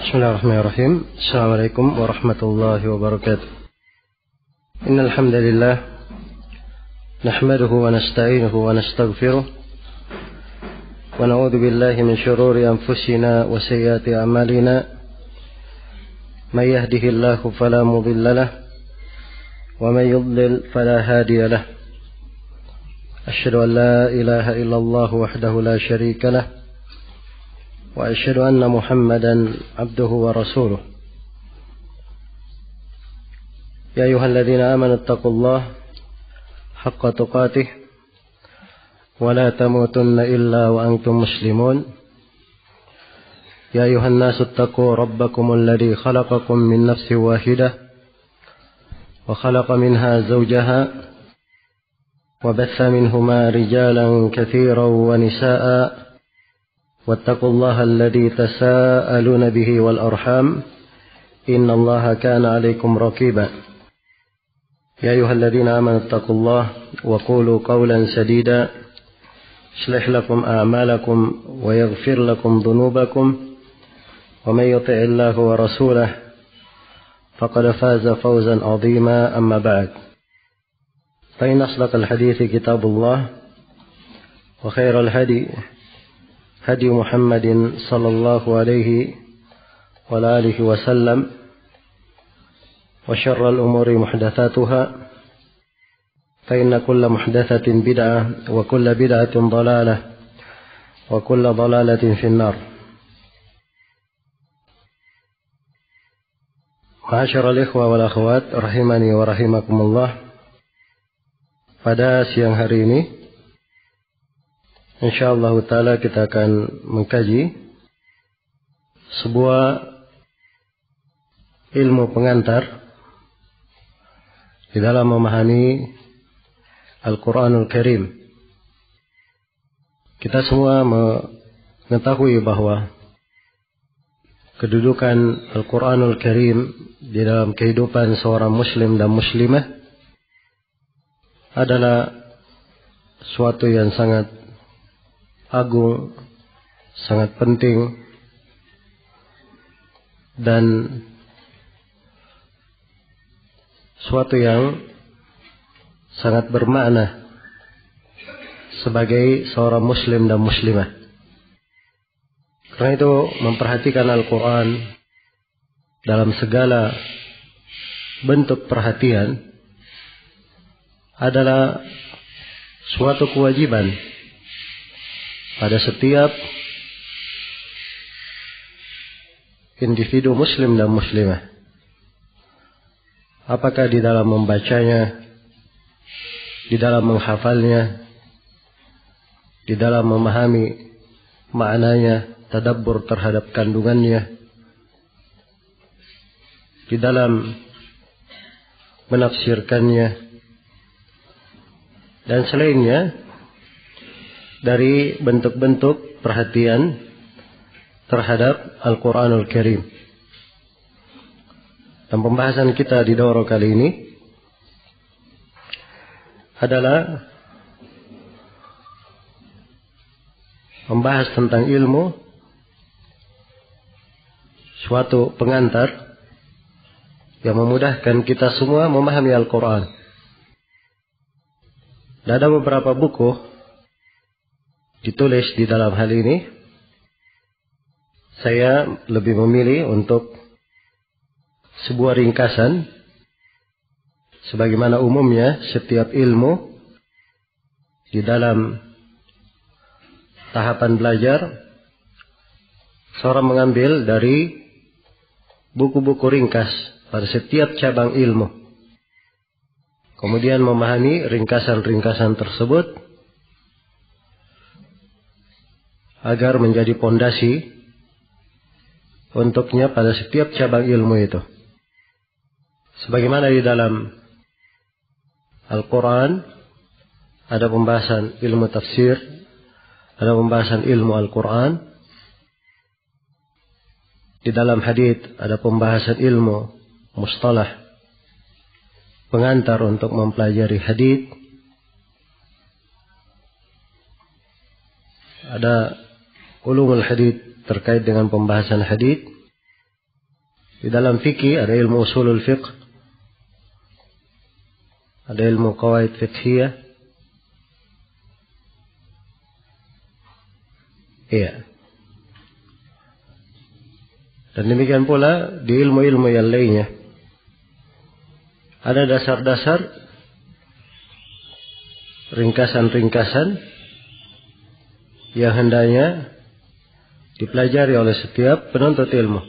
Bismillahirrahmanirrahim. Assalamualaikum warahmatullahi wabarakatuh. Innal hamdalillah nahmaduhu wa nasta'inuhu wa nastaghfiruh wa na'udzu billahi min shururi anfusina wa sayyiati a'malina. May yahdihillahu fala mudilla lahu wa may yudlil fala hadiya lahu. Asyhadu an la ilaha illallah wahdahu la syarika lahu وأشهد أن محمدا عبده ورسوله يا أيها الذين آمنوا اتقوا الله حق تقاته ولا تموتن إلا وأنتم مسلمون يا أيها الناس اتقوا ربكم الذي خلقكم من نفس واحدة وخلق منها زوجها وبث منهما رجالا كثيرا ونساء واتقوا الله الذي تساءلون به والأرحام إن الله كان عليكم رقيبا يا أيها الذين آمنوا اتقوا الله وقولوا قولا سديدا يصلح لكم أعمالكم ويغفر لكم ذنوبكم ومن يطع الله ورسوله فقد فاز فوزا عظيما أما بعد فإن أصدق الحديث كتاب الله وخير الهدي هدي محمد صلى الله عليه وآله وسلم وشر الأمور محدثاتها فإن كل محدثة بدعة وكل بدعة ضلالة وكل ضلالة في النار. معاشر الإخوة والأخوات rahimani wa rahimakumullah. Pada siang hari ini insyaallah ta'ala kita akan mengkaji sebuah ilmu pengantar di dalam memahami Al-Quranul Karim. Kita semua mengetahui bahwa kedudukan Al-Quranul Karim di dalam kehidupan seorang muslim dan muslimah adalah suatu yang sangat agung, sangat penting, dan suatu yang sangat bermakna sebagai seorang muslim dan muslimah. Karena itu memperhatikan Al-Quran dalam segala bentuk perhatian adalah suatu kewajiban pada setiap individu muslim dan muslimah. Apakah di dalam membacanya, di dalam menghafalnya, di dalam memahami maknanya, tadabbur terhadap kandungannya, di dalam menafsirkannya, dan selainnya dari bentuk-bentuk perhatian terhadap Al-Quranul Karim. Dan pembahasan kita di daurah kali ini adalah membahas tentang ilmu, suatu pengantar yang memudahkan kita semua memahami Al-Quran. Dan ada beberapa buku ditulis di dalam hal ini. Saya lebih memilih untuk sebuah ringkasan, sebagaimana umumnya setiap ilmu di dalam tahapan belajar seorang mengambil dari buku-buku ringkas pada setiap cabang ilmu, kemudian memahami ringkasan-ringkasan tersebut agar menjadi pondasi untuknya pada setiap cabang ilmu itu. Sebagaimana di dalam Al-Quran ada pembahasan ilmu tafsir, ada pembahasan ilmu Al-Quran. Di dalam hadits ada pembahasan ilmu mustalah, pengantar untuk mempelajari hadits. Ada ulumul hadits terkait dengan pembahasan hadits. Di dalam fikih ada ilmu usulul fiqh, ada ilmu qawaid fiqhiyah. Iya. Dan demikian pula di ilmu-ilmu yang lainnya. Ada dasar-dasar, ringkasan-ringkasan yang hendaknya dipelajari oleh setiap penuntut ilmu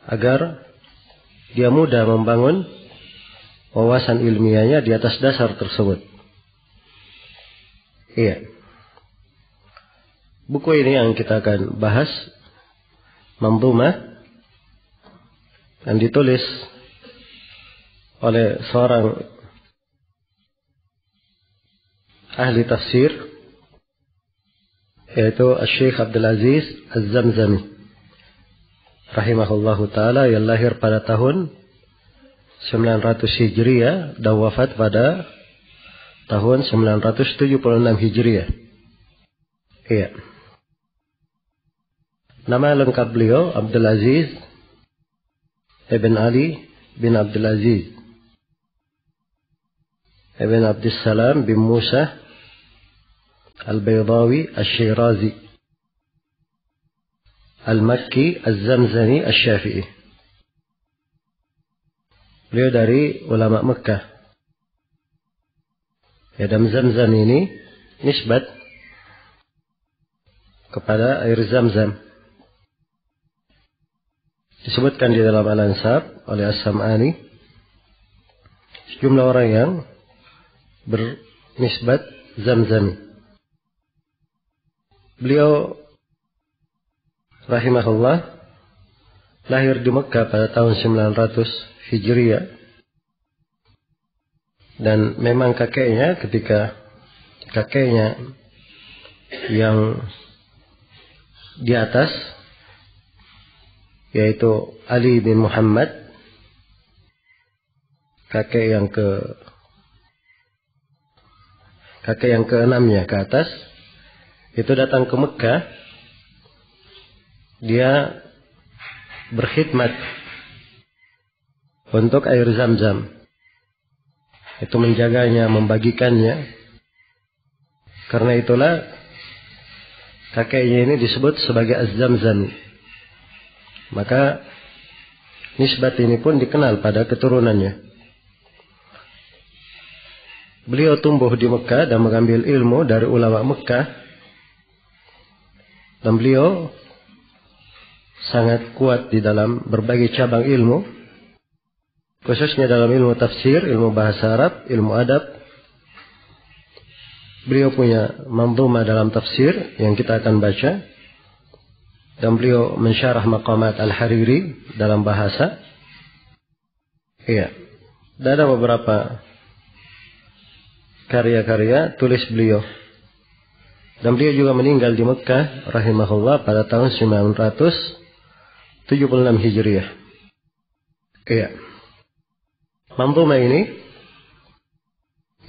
agar dia mudah membangun wawasan ilmiahnya di atas dasar tersebut. Iya. Buku ini yang kita akan bahas, Manzumah, yang ditulis oleh seorang ahli tafsir, yaitu Syekh Abdul Aziz Az-Zamzami rahimahullahu ta'ala, yang lahir pada tahun 900 Hijriah dan wafat pada tahun 976 Hijriah. Iya. Nama lengkap beliau Abdul Aziz Ibn Ali bin Abdul Aziz Ibn Abdul Salam bin Musa Al-Baydawi Al-Shirazi Al-Makki Al-Zamzani Al-Syafi'i. Beliau dari ulama Mekah. Ya, dan Zamzam ini nisbat kepada air Zamzam. Disebutkan di dalam Al-Ansab oleh As-Sam'ani sejumlah orang yang bernisbat Zamzami. Beliau rahimahullah lahir di Mekah pada tahun 900 Hijriah. Dan memang kakeknya, ketika kakeknya yang di atas, yaitu Ali bin Muhammad, kakek yang keenamnya ke atas, itu datang ke Mekah. Dia berkhidmat untuk air Zamzam, itu menjaganya, membagikannya. Karena itulah kakeknya ini disebut sebagai Az-Zamzami. Maka nisbat ini pun dikenal pada keturunannya. Beliau tumbuh di Mekah dan mengambil ilmu dari ulama Mekah. Dan beliau sangat kuat di dalam berbagai cabang ilmu, khususnya dalam ilmu tafsir, ilmu bahasa Arab, ilmu adab. Beliau punya manzumah dalam tafsir yang kita akan baca. Dan beliau mensyarah maqamat Al-Hariri dalam bahasa. Iya. Dan ada beberapa karya-karya tulis beliau. Dan beliau juga meninggal di Mekah rahimahullah pada tahun 976 Hijriah. Iya. Manzumah ini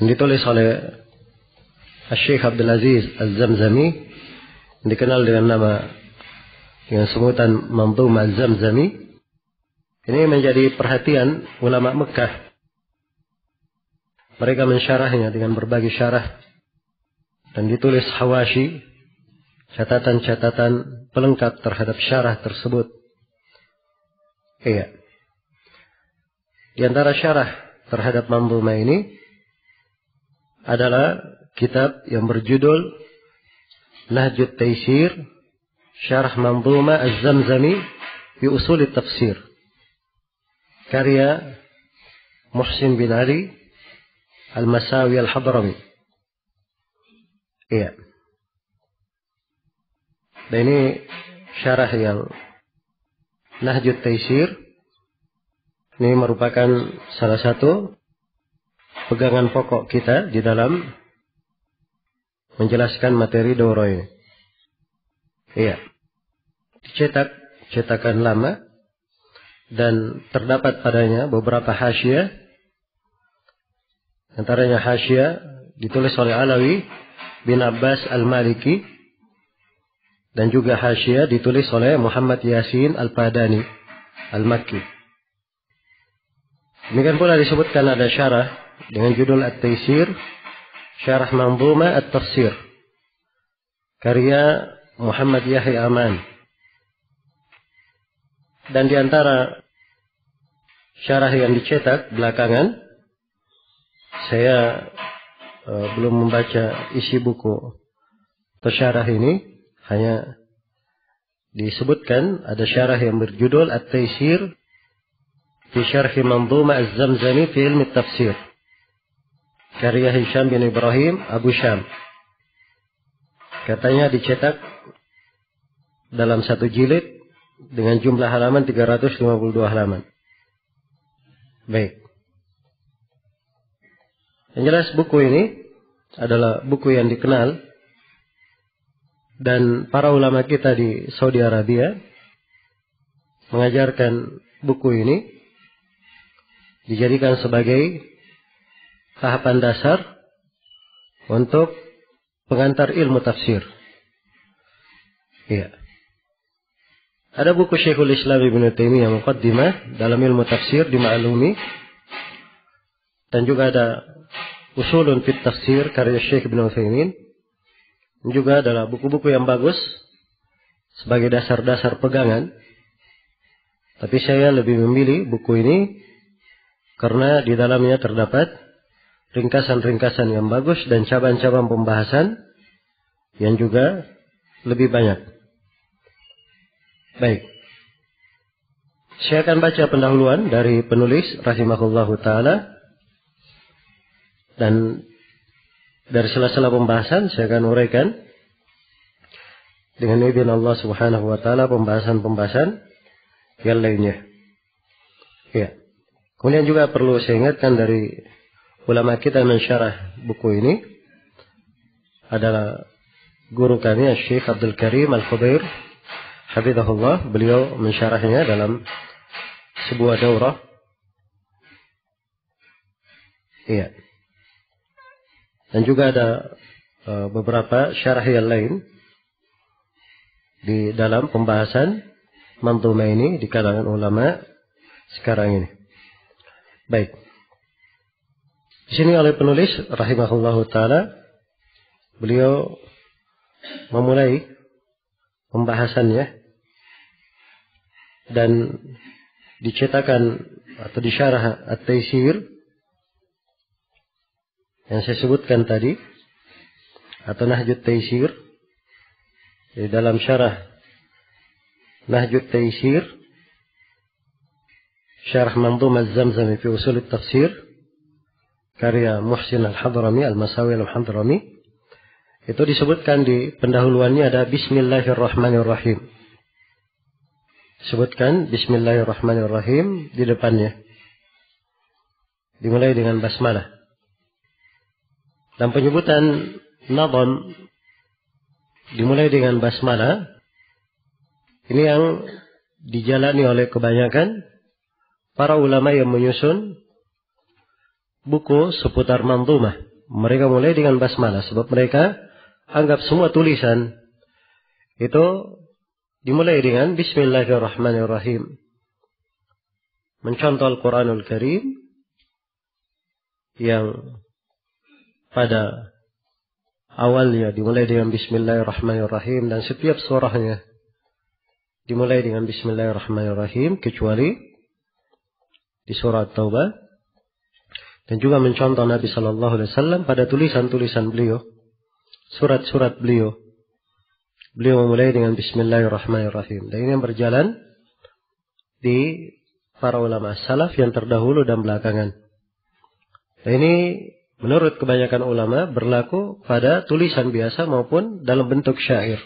ditulis oleh Syekh Abdul Aziz Az-Zamzami, dikenal dengan nama yang sebutan Manzumah Az-Zamzami. Ini menjadi perhatian ulama Mekah. Mereka mensyarahnya dengan berbagai syarah dan ditulis hawashi, catatan-catatan pelengkap terhadap syarah tersebut. Iya. Di antara syarah terhadap manzumah ini adalah kitab yang berjudul Nahjut Taysir Syarah Manzumah Az-Zamzami fi Usul Tafsir, karya Muhsin bin Ali Al-Masawi Al-Hadrami. Iya. Dan ini syarah yang Nahjut Taysir. Ini merupakan salah satu pegangan pokok kita di dalam menjelaskan materi daurah ini. Iya. Dicetak cetakan lama dan terdapat padanya beberapa hasyiah. Antaranya hasyiah ditulis oleh Alawi bin Abbas Al-Maliki dan juga hasyiah ditulis oleh Muhammad Yasin Al-Padani Al-Makki. Demikian pula disebutkan ada syarah dengan judul At-Taisir, Syarah Manzuma At-Tafsir, karya Muhammad Yahya Aman. Dan di antara syarah yang dicetak belakangan, saya belum membaca isi buku atau syarah ini, hanya disebutkan ada syarah yang berjudul At-Taisir fi Syarhi Manzuma Az-Zamzami fi Ilmi Tafsir, karya Hisham bin Ibrahim Abu Syam. Katanya dicetak dalam satu jilid dengan jumlah halaman 352 halaman. Baik. Yang jelas buku ini adalah buku yang dikenal dan para ulama kita di Saudi Arabia mengajarkan buku ini dijadikan sebagai tahapan dasar untuk pengantar ilmu tafsir. Ya. Ada buku Syekhul Islam Ibnu Taimiyah Muqaddimah dalam ilmu tafsir dimaklumi, dan juga ada Usulun fit Tafsir karya Syekh Ibnu Utsaimin. Juga adalah buku-buku yang bagus sebagai dasar-dasar pegangan. Tapi saya lebih memilih buku ini karena di dalamnya terdapat ringkasan-ringkasan yang bagus dan cabang-cabang pembahasan yang juga lebih banyak. Baik. Saya akan baca pendahuluan dari penulis rahimahullahu taala, dan dari sela-sela pembahasan saya akan uraikan dengan izin Allah Subhanahu wa taala pembahasan-pembahasan yang lainnya. Ya. Kemudian juga perlu saya ingatkan dari ulama kita mensyarah buku ini adalah guru kami Syekh Abdul Karim Al-Khudair hafizahullah. Beliau mensyarahnya dalam sebuah daurah. Iya. Dan juga ada beberapa syarah yang lain di dalam pembahasan manzumah ini di kalangan ulama sekarang ini. Baik. Di sini oleh penulis rahimahullahu taala, beliau memulai pembahasannya dan dicetakan atau disyarah At-Taisir yang saya sebutkan tadi, atau Nahjut Taisir. Di dalam syarah Nahjut Taisir, Syarah Manzumah Az-Zamzami fi Usul Tafsir, karya Muhsin Al-Hadrami, Al-Masawi Al-Hadrami, itu disebutkan di pendahuluannya ada Bismillahirrahmanirrahim. Disebutkan Bismillahirrahmanirrahim di depannya. Dimulai dengan basmalah. Dan penyebutan nadham dimulai dengan basmalah. Ini yang dijalani oleh kebanyakan para ulama yang menyusun buku seputar manzumah. Mereka mulai dengan basmalah sebab mereka anggap semua tulisan itu dimulai dengan Bismillahirrahmanirrahim. Mencontoh Al-Quranul Karim yang pada awalnya dimulai dengan Bismillahirrahmanirrahim, dan setiap surahnya dimulai dengan Bismillahirrahmanirrahim kecuali di surah Taubah. Dan juga mencontoh Nabi Sallallahu Alaihi Wasallam pada tulisan-tulisan beliau, surat-surat beliau, beliau memulai dengan Bismillahirrahmanirrahim. Dan ini yang berjalan di para ulama salaf yang terdahulu dan belakangan. Dan ini menurut kebanyakan ulama berlaku pada tulisan biasa maupun dalam bentuk syair.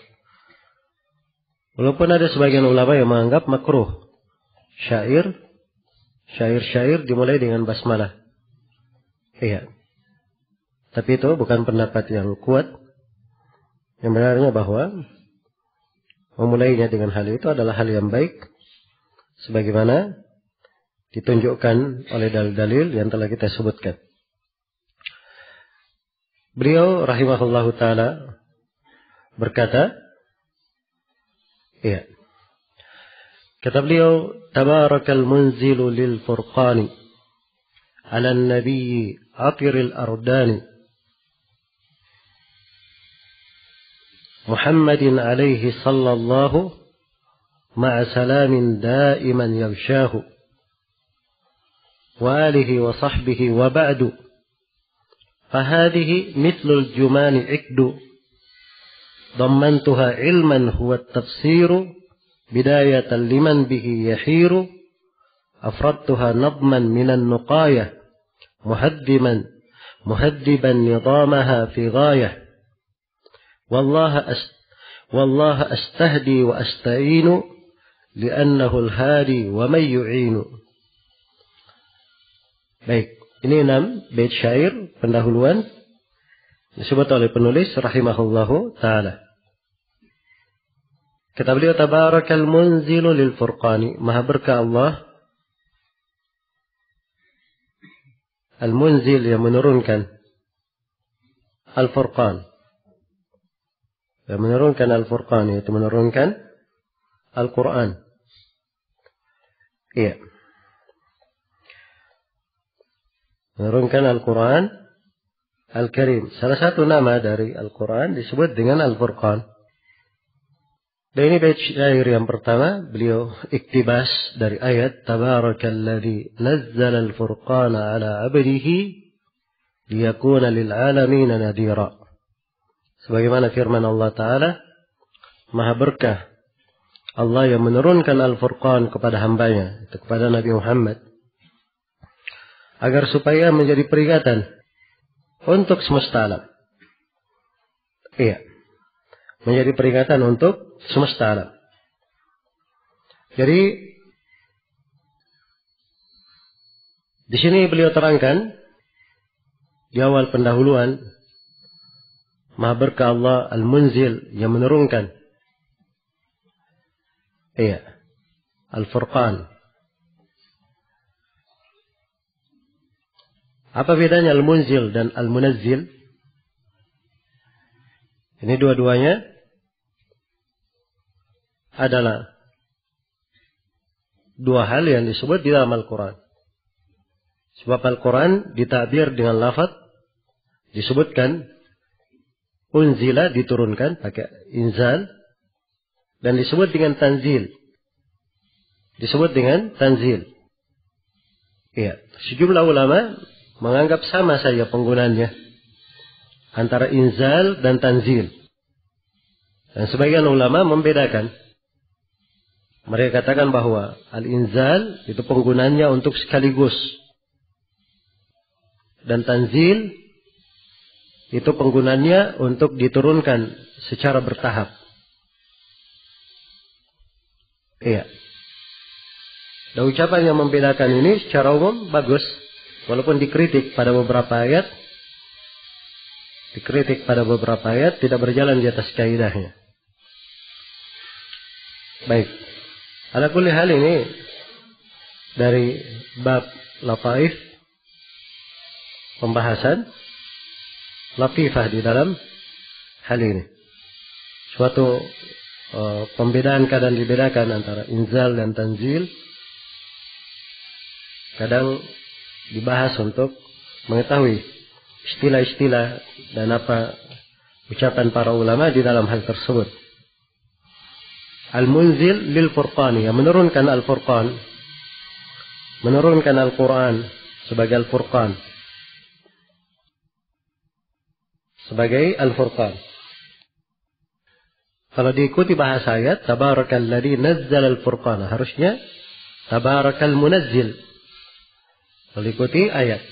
Walaupun ada sebagian ulama yang menganggap makruh syair dimulai dengan basmalah. Iya. Tapi itu bukan pendapat yang kuat. Yang benarnya bahwa memulainya dengan hal itu adalah hal yang baik, sebagaimana ditunjukkan oleh dalil-dalil yang telah kita sebutkan. Beliau rahimahullahu taala berkata, ya, Kata beliau, Tabarakal munzilu lil furqani ala nabiyyi atiril ardani Muhammadin alaihi sallallahu ma'a salamin daiman yaghshahu wa alihi wa sahbihi wa ba'du fahadihi mithlul jumani ikdu ضمنتها علما هو التفسير بداية لمن به يحير أفردتها نظما من النقاية مهذبا نظامها في غاية والله أستهدي وأستعين لأنه الهادي ومن يعين. Baik, ini 6 bait syair pendahuluan disebut oleh penulis rahimahullahu ta'ala. Kata beliau, Tabarakal munzilu lil furqani, maha berkah Allah al-munzil, yang menurunkan al-furqan, yang menurunkan al-furqan, yaitu menurunkan Al-Quran. Iya, menurunkan Al-Quran Al-Karim. Salah satu nama dari Al-Quran disebut dengan Al-Furqan. Dan ini bait syair yang pertama, beliau iktibas dari ayat Tabarakalladzi nazzala al-furqana ala 'abdihi liyakuna lil 'alamin nadhira. Sebagaimana firman Allah Ta'ala, maha berkah Allah yang menurunkan Al-Furqan kepada hambanya, itu kepada Nabi Muhammad, agar supaya menjadi peringatan untuk semesta alam. Iya, menjadi peringatan untuk semesta alam. Jadi di sini beliau terangkan di awal pendahuluan, maha berkah Allah al-munzil, yang menurunkan Al-Furqan. Apa bedanya al-munzil dan al-munazzil? Ini dua-duanya adalah dua hal yang disebut di dalam Al-Quran. Sebab Al-Quran ditakbir dengan lafaz, disebutkan unzila, diturunkan pakai inzal, dan disebut dengan tanzil, disebut dengan tanzil. Iya, sejumlah ulama menganggap sama saja penggunaannya antara inzal dan tanzil. Dan sebagian ulama membedakan. Mereka katakan bahwa al-inzal itu penggunaannya untuk sekaligus, dan tanzil itu penggunaannya untuk diturunkan secara bertahap. Iya. Dan ucapan yang membedakan ini secara umum bagus, walaupun dikritik pada beberapa ayat. Dikritik pada beberapa ayat, tidak berjalan di atas kaidahnya. Baik. Ala kulli hal, ini dari bab lataif, pembahasan latifah di dalam hal ini. Suatu pembedaan kadang dibedakan antara inzal dan tanzil. Kadang dibahas untuk mengetahui istilah-istilah dan apa ucapan para ulama di dalam hal tersebut. Al-munzil lil furqani, yang menurunkan Al-Furqan, menurunkan Al-Quran sebagai Al-Furqan, sebagai Al-Furqan. Kalau diikuti bahasa ayat, Tabarakalladzi nazzala al-furqana, harusnya Tabarakal munazzil. Kalau diikuti ayat.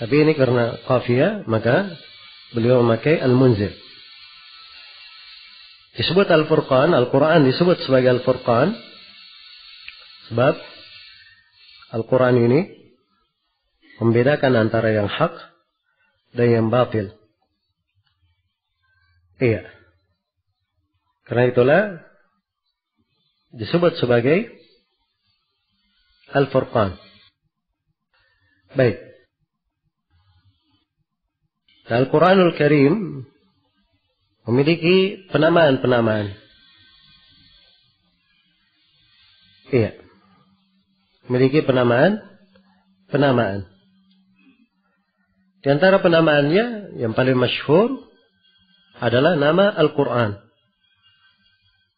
Tapi ini karena qafiyah, maka beliau memakai al-munzil. Disebut Al-Furqan, Al-Quran disebut sebagai Al-Furqan, sebab Al-Quran ini membedakan antara yang hak dan yang batil. Iya. Karena itulah disebut sebagai Al-Furqan. Baik. Al-Quranul Karim memiliki penamaan-penamaan Iya. Memiliki penamaan. Di antara penamaannya yang paling masyhur adalah nama Al-Quran.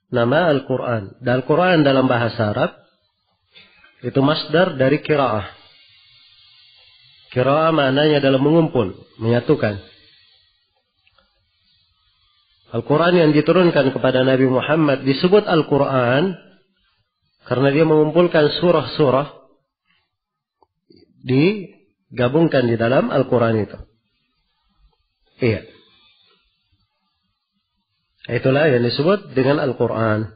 Nama Al-Quran. Dan Al-Quran dalam bahasa Arab itu masdar dari qiraah. Qiraah maknanya adalah mengumpul, menyatukan. Al-Quran yang diturunkan kepada Nabi Muhammad disebut Al-Quran karena dia mengumpulkan surah-surah digabungkan di dalam Al-Quran itu. Iya. Itulah yang disebut dengan Al-Quran.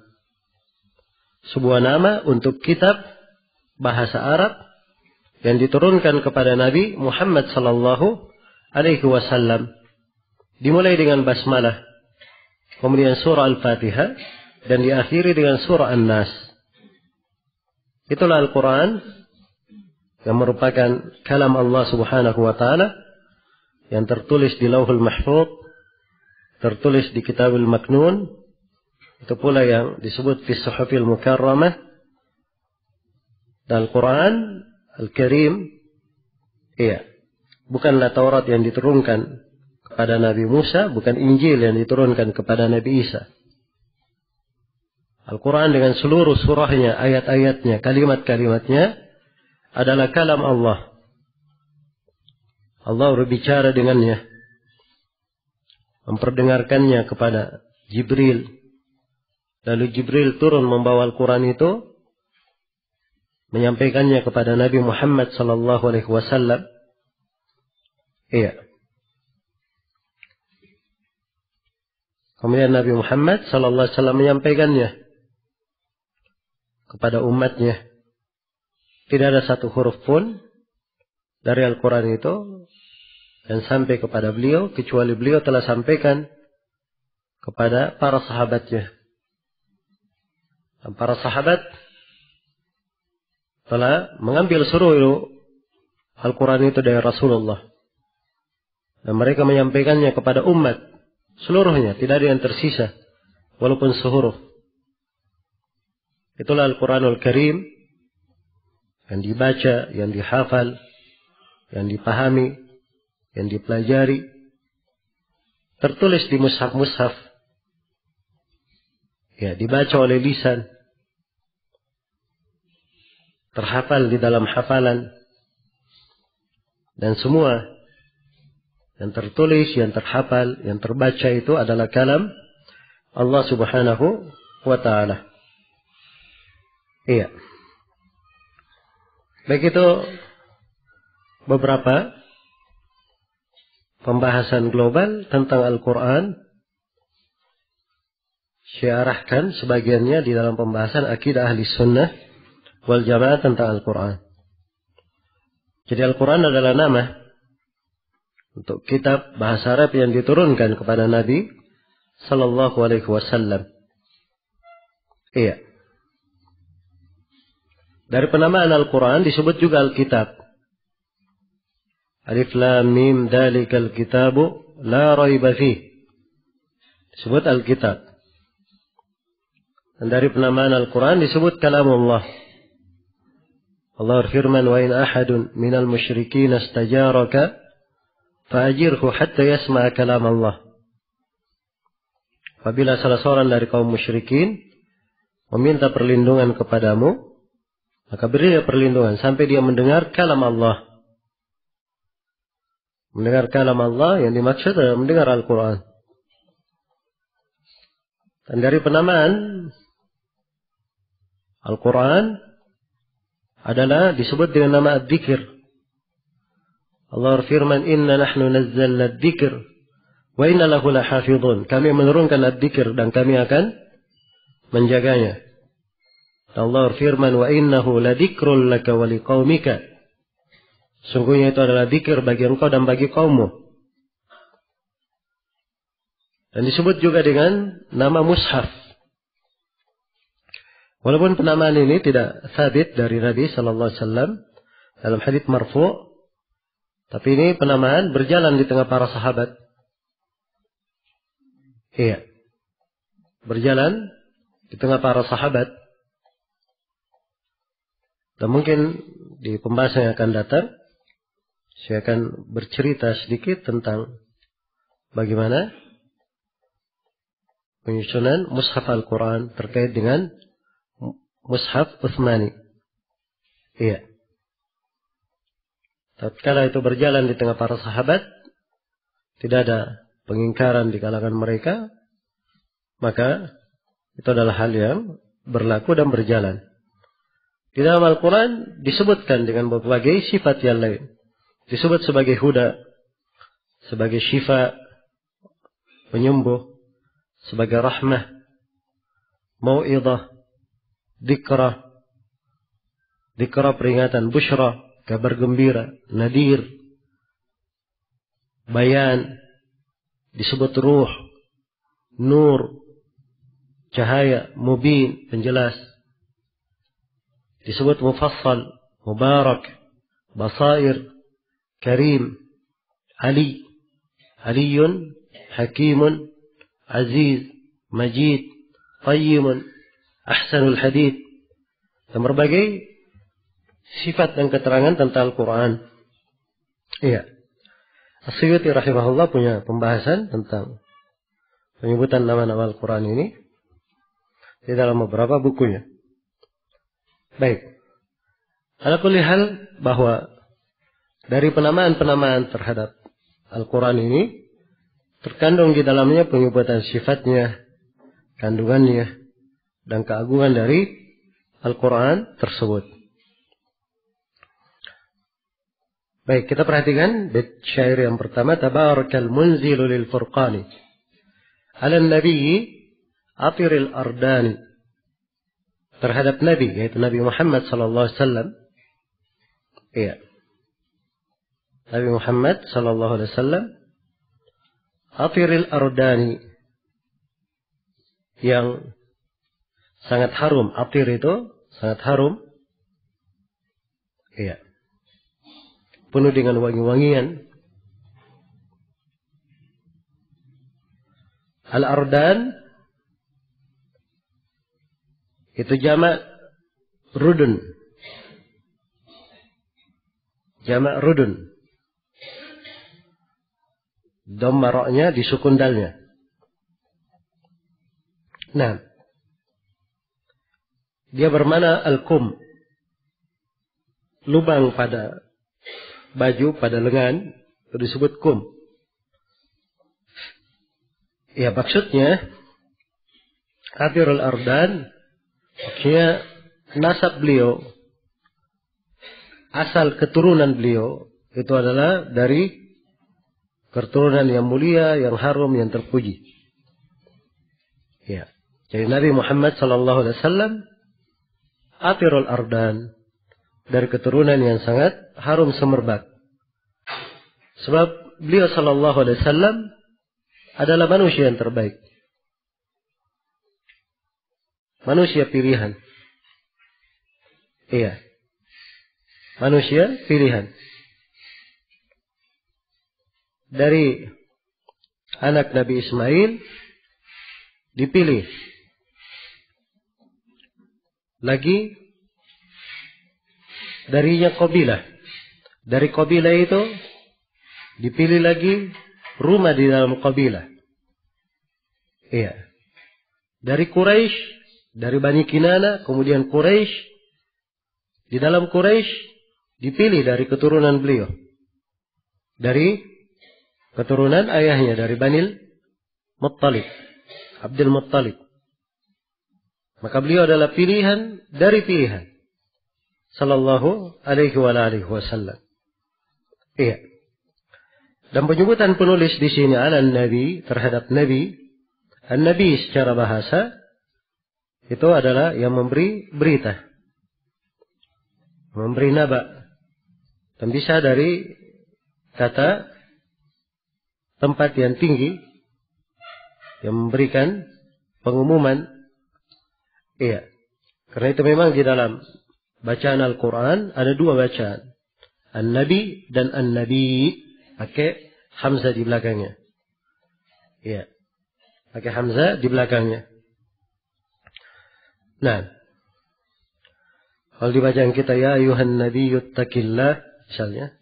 Sebuah nama untuk kitab bahasa Arab yang diturunkan kepada Nabi Muhammad sallallahu alaihi wasallam. Dimulai dengan basmalah, kemudian surah Al-Fatihah, dan diakhiri dengan surah An-Nas. Itulah Al-Quran yang merupakan kalam Allah subhanahu wa ta'ala yang tertulis di Lauhul Mahfuz, tertulis di Kitabul Maknun. Itu pula yang disebut fi Suhufil Mukarramah. Dan Al-Quran Al-Karim, iya, bukanlah Taurat yang diturunkan kepada Nabi Musa, bukan Injil yang diturunkan kepada Nabi Isa. Al-Quran dengan seluruh surahnya, ayat-ayatnya, kalimat-kalimatnya adalah kalam Allah. Allah berbicara dengannya, memperdengarkannya kepada Jibril. Lalu Jibril turun membawa Al-Quran itu, menyampaikannya kepada Nabi Muhammad sallallahu alaihi wasallam. Iya. Kemudian Nabi Muhammad sallallahu alaihi wasallam menyampaikannya kepada umatnya. Tidak ada satu huruf pun dari Al-Quran itu yang sampai kepada beliau kecuali beliau telah sampaikan kepada para sahabatnya. Dan para sahabat telah mengambil seluruh Al-Quran itu dari Rasulullah. Dan mereka menyampaikannya kepada umat seluruhnya, tidak ada yang tersisa walaupun sehuruf. Itulah Al-Quranul Karim yang dibaca, yang dihafal, yang dipahami, yang dipelajari, tertulis di mushaf-mushaf, ya, dibaca oleh lisan, terhafal di dalam hafalan, dan semua yang tertulis, yang terhafal, yang terbaca itu adalah kalam Allah subhanahu wa ta'ala. Iya. Baik, itu beberapa pembahasan global tentang Al-Quran. Saya arahkan sebagiannya di dalam pembahasan akidah ahli sunnah wal jamaah tentang Al-Quran. Jadi Al-Quran adalah nama untuk kitab bahasa Arab yang diturunkan kepada Nabi sallallahu alaihi wasallam. Iya. Dari penamaan Al-Quran disebut juga Al-Kitab. Alif Lam Mim Dzalikal Kitabu La Raiba Fih. Disebut Al-Kitab. Dan dari penamaan Al-Quran disebut Kalamullah. Allah berfirman, wa in ahadun minal musyrikin istajaraka fa'ajirhu hatta yasma'a kalam Allah. Apabila salah seorang dari kaum musyrikin meminta perlindungan kepadamu, maka berilah perlindungan sampai dia mendengar kalam Allah. Mendengar kalam Allah yang dimaksud adalah mendengar Al-Quran. Dan dari penamaan Al-Quran adalah disebut dengan nama Ad-Dzikr. Allah berfirman, inna nahnu nazzalna Ad-Dzikr wa inna lahu lahafidhun. Kami menurunkan Ad-Dzikr dan kami akan menjaganya. Allah berfirman, wa innahu ladzikrul laka wa liqaumika. Sungguhnya itu adalah dzikir bagi engkau dan bagi kaummu. Dan disebut juga dengan nama mushaf. Walaupun penamaan ini tidak sabit dari Nabi sallallahu alaihi wasallam dalam hadits marfu', tapi ini penamaan berjalan di tengah para sahabat. Iya. Berjalan di tengah para sahabat. Dan mungkin di pembahasan yang akan datang, saya akan bercerita sedikit tentang bagaimana penyusunan mushaf Al-Quran terkait dengan mushaf Utsmani. Iya. Tatkala itu berjalan di tengah para sahabat, tidak ada pengingkaran di kalangan mereka, maka itu adalah hal yang berlaku dan berjalan. Di dalam Al-Quran disebutkan dengan berbagai sifat yang lain. Disebut sebagai huda, sebagai syifa, penyembuh, sebagai rahmah, mau'idah, dikra peringatan, busyra, kabar gembira, nadir, bayan, disebut ruh, nur, cahaya, mubin, penjelas. Disebut mufassal, mubarak, basair, karim, ali, aliyun, hakimun, aziz, majid, qayyimun, ahsanul hadith. Dan berbagai sifat dan keterangan tentang Al-Quran. Iya. As-Suyuti rahimahullah punya pembahasan tentang penyebutan nama-nama Al-Quran ini di dalam beberapa bukunya. Baik. Ala kulli hal, bahwa dari penamaan-penamaan terhadap Al-Quran ini terkandung di dalamnya penyebutan sifatnya, kandungannya, dan keagungan dari Al-Quran tersebut. Baik, kita perhatikan bait syair yang pertama, tabarakal munzilu lil furqani ala nabiyyi atiril ardani. Terhadap Nabi, yaitu Nabi Muhammad sallallahu alaihi wasallam. Iya. Nabi Muhammad sallallahu alaihi wasallam atiril ardani, yang sangat harum. Atir itu sangat harum. Iya. Penuh dengan wangi-wangian. Al-ardan itu jamak rudun. Jamak rudun. Dhamma ra-nya disukun dalnya. Nah, dia bermana al-kum, lubang pada baju, pada lengan, itu disebut kum. Ya, maksudnya Atirul Ardan, maksudnya nasab beliau, asal keturunan beliau itu adalah dari keturunan yang mulia, yang harum, yang terpuji. Ya, jadi Nabi Muhammad sallallahu alaihi wasallam Atirul Ardan, dari keturunan yang sangat harum semerbak. Sebab beliau sallallahu alaihi wasallam adalah manusia yang terbaik. Manusia pilihan. Iya. Manusia pilihan. Dari anak Nabi Ismail dipilih. Lagi darinya kabilah. Dari kabilah itu dipilih lagi rumah di dalam kabilah. Iya. Dari Quraisy, dari Bani Kinana, kemudian Quraisy. Di dalam Quraisy dipilih dari keturunan beliau. Dari keturunan ayahnya, dari Bani Muttalib, Abdul Muttalib. Maka beliau adalah pilihan dari pilihan. Sallallahu alaihi wa alihi wasallam. Iya. Dan penyebutan penulis di sini ala Nabi, terhadap Nabi. An-Nabi secara bahasa itu adalah yang memberi berita, memberi naba, dan bisa dari kata tempat yang tinggi yang memberikan pengumuman. Iya. Karena itu memang di dalam bacaan Al-Quran ada dua bacaan, An-Nabi dan An-Nabi, pakai hamzah di belakangnya. Iya. Pakai hamzah di belakangnya. Nah, Kalau di bacaan kita, ya ayuhan nabi ittaqillah, misalnya.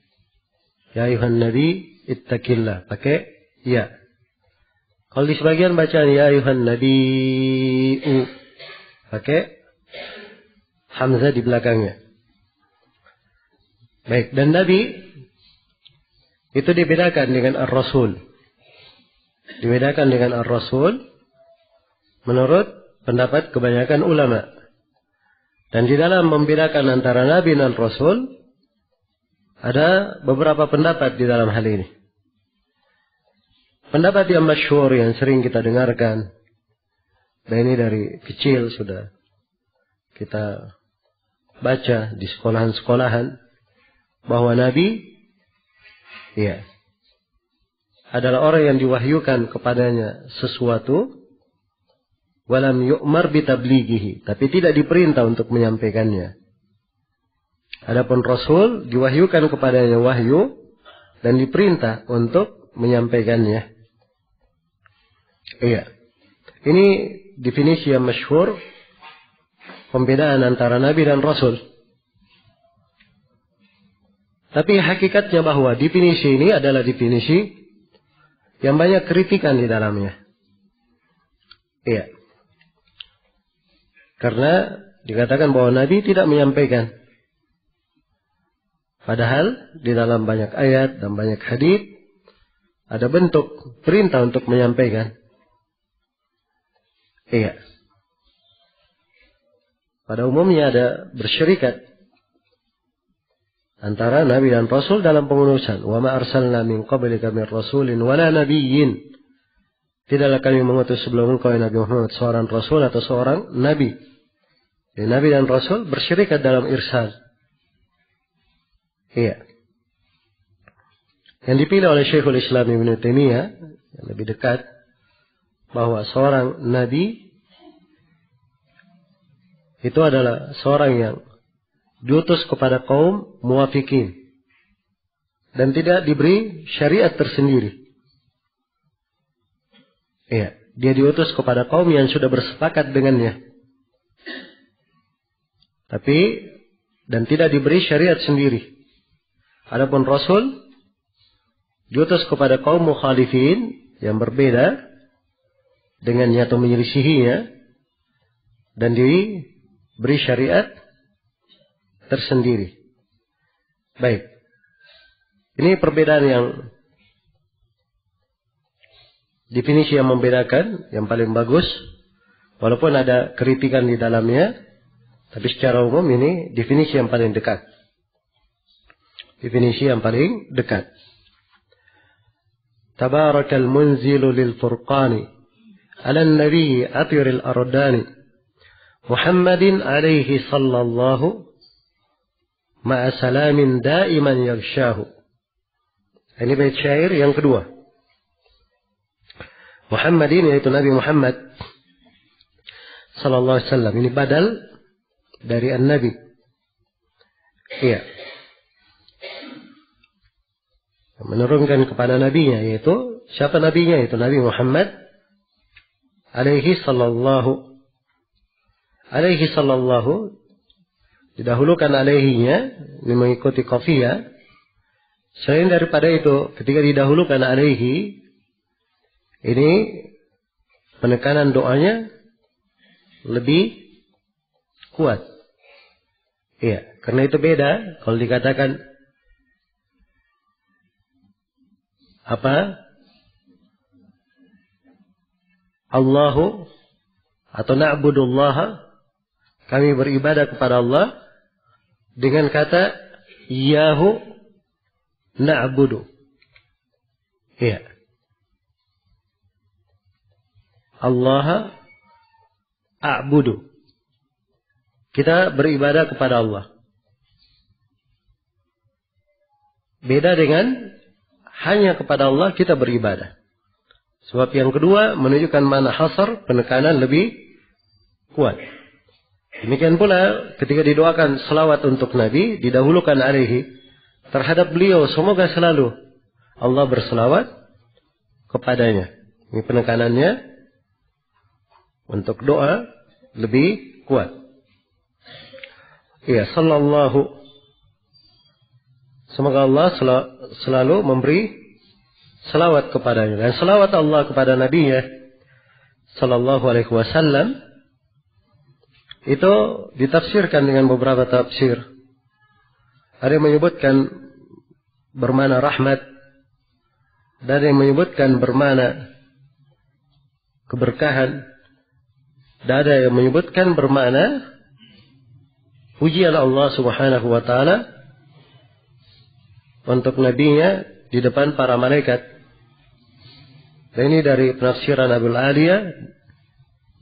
Ya ayuhan nabi ittaqillah. Pakai ya. Kalau di sebagian bacaan, ya ayuhan nabi'u. Pakai hamzah di belakangnya. Baik, dan nabi itu dibedakan dengan ar-rasul. Dibedakan dengan ar-rasul menurut pendapat kebanyakan ulama. Dan di dalam membedakan antara nabi dan rasul, ada beberapa pendapat di dalam hal ini. Pendapat yang masyhur yang sering kita dengarkan, dan ini dari kecil sudah kita baca di sekolahan-sekolahan, bahwa nabi ya adalah orang yang diwahyukan kepadanya sesuatu, walam yu'mar bitablighihi, tapi tidak diperintah untuk menyampaikannya. Adapun rasul diwahyukan kepadanya wahyu dan diperintah untuk menyampaikannya. Iya. Ini definisi yang masyhur pembedaan antara nabi dan rasul. Tapi hakikatnya bahwa definisi ini adalah definisi yang banyak kritikan di dalamnya. Iya. Karena dikatakan bahwa nabi tidak menyampaikan. Padahal di dalam banyak ayat dan banyak hadits ada bentuk perintah untuk menyampaikan. Iya. Pada umumnya ada bersyarikat antara nabi dan rasul dalam pengutusan. Wa ma arsalna min qablika min rasulin wala nabiyyin. Tidaklah kami mengutus sebelum engkau Nabi Muhammad seorang rasul atau seorang nabi. Jadi, nabi dan rasul bersyarikat dalam irsal. Iya. Yang dipilih oleh Syekhul Islam Ibnu Taimiyah yang lebih dekat, bahwa seorang nabi itu adalah seorang yang diutus kepada kaum muwafiqin dan tidak diberi syariat tersendiri. Iya, dia diutus kepada kaum yang sudah bersepakat dengannya. Tapi dan tidak diberi syariat sendiri. Adapun rasul diutus kepada kaum mukhalifin yang berbeda dengannya atau menyelisihinya dan diberi syariat tersendiri. Baik. Ini perbedaan yang definisi yang membedakan yang paling bagus, walaupun ada kritikan di dalamnya, tapi secara umum ini definisi yang paling dekat. Definisi yang paling dekat. Tabarakal munzilu lil furqani ala nabi athiril ardani Muhammadin alaihi sallallahu ma'a salamin daiman yaghshahu. Ini bait syair yang kedua. Muhammadin yaitu Nabi Muhammad sallallahu alaihi wasallam. Ini badal dari an-nabi. Iya. Menurunkan kepada nabinya, yaitu siapa nabinya? Yaitu Nabi Muhammad alaihi sallallahu didahulukan alaihinya, ini mengikuti qafiyah. Selain daripada itu, ketika didahulukan alaihi, ini penekanan doanya lebih kuat. Iya, karena itu beda kalau dikatakan apa? Allahu atau na'budullaha, kami beribadah kepada Allah, dengan kata Iyahu na'budu. Iya. Allah a'budu. Kita beribadah kepada Allah. Beda dengan hanya kepada Allah kita beribadah. Sebab yang kedua menunjukkan mana hasar, penekanan lebih kuat. Demikian pula ketika didoakan selawat untuk Nabi, didahulukan alaihi terhadap beliau, semoga selalu Allah berselawat kepadanya. Ini penekanannya untuk doa lebih kuat. Iya, sallallahu. Semoga Allah selalu memberi selawat kepadanya. Dan selawat Allah kepada Nabi-Nya sallallahu alaihi wasallam itu ditafsirkan dengan beberapa tafsir. Ada yang menyebutkan bermakna rahmat, dan ada yang menyebutkan bermakna keberkahan, dan ada yang menyebutkan bermakna pujian Allah Subhanahu wa taala untuk nabinya di depan para malaikat. Dan ini dari penafsiran Abu Aliyah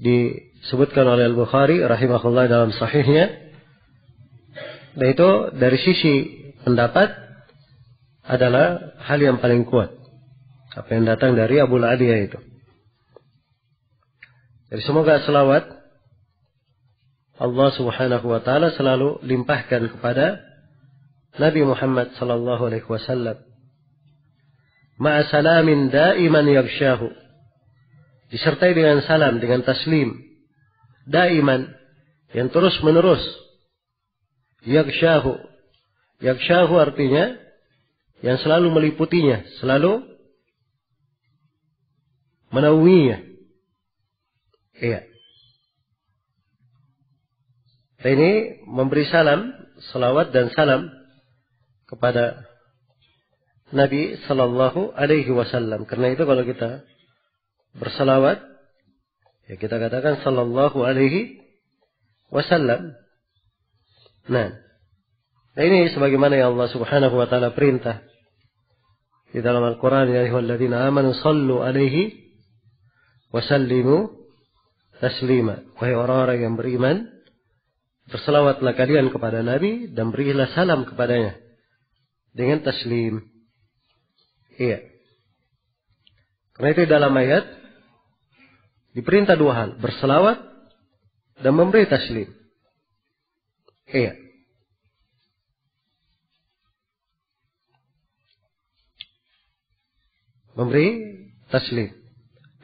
disebutkan oleh Al-Bukhari rahimahullah dalam sahihnya. Dan itu dari sisi pendapat adalah hal yang paling kuat, apa yang datang dari Abu Aliyah itu. Jadi semoga selawat Allah Subhanahu wa taala selalu limpahkan kepada Nabi Muhammad sallallahu alaihi wasallam. Ma'a salamin daiman yaghshahu. Disertai dengan salam, dengan taslim. Daiman, yang terus menerus. Yaghshahu. Yaghshahu artinya yang selalu meliputinya, selalu menaunginya. Iya. Ini memberi salam, salawat dan salam kepada Nabi sallallahu alaihi wasallam. Karena itu kalau kita bersalawat, ya kita katakan sallallahu alaihi wasallam. Nah, ini sebagaimana yang Allah Subhanahu wa taala perintah di dalam Al-Qur'an, ya ayyuhalladzina amanu sallu alaihi wa sallimu taslima. Wahai orang-orang yang beriman, bersalawatlah kalian kepada Nabi dan berilah salam kepadanya dengan taslim. Iya. Karena itu dalam ayat diperintah dua hal, bersalawat dan memberi taslim. Iya. Memberi taslim.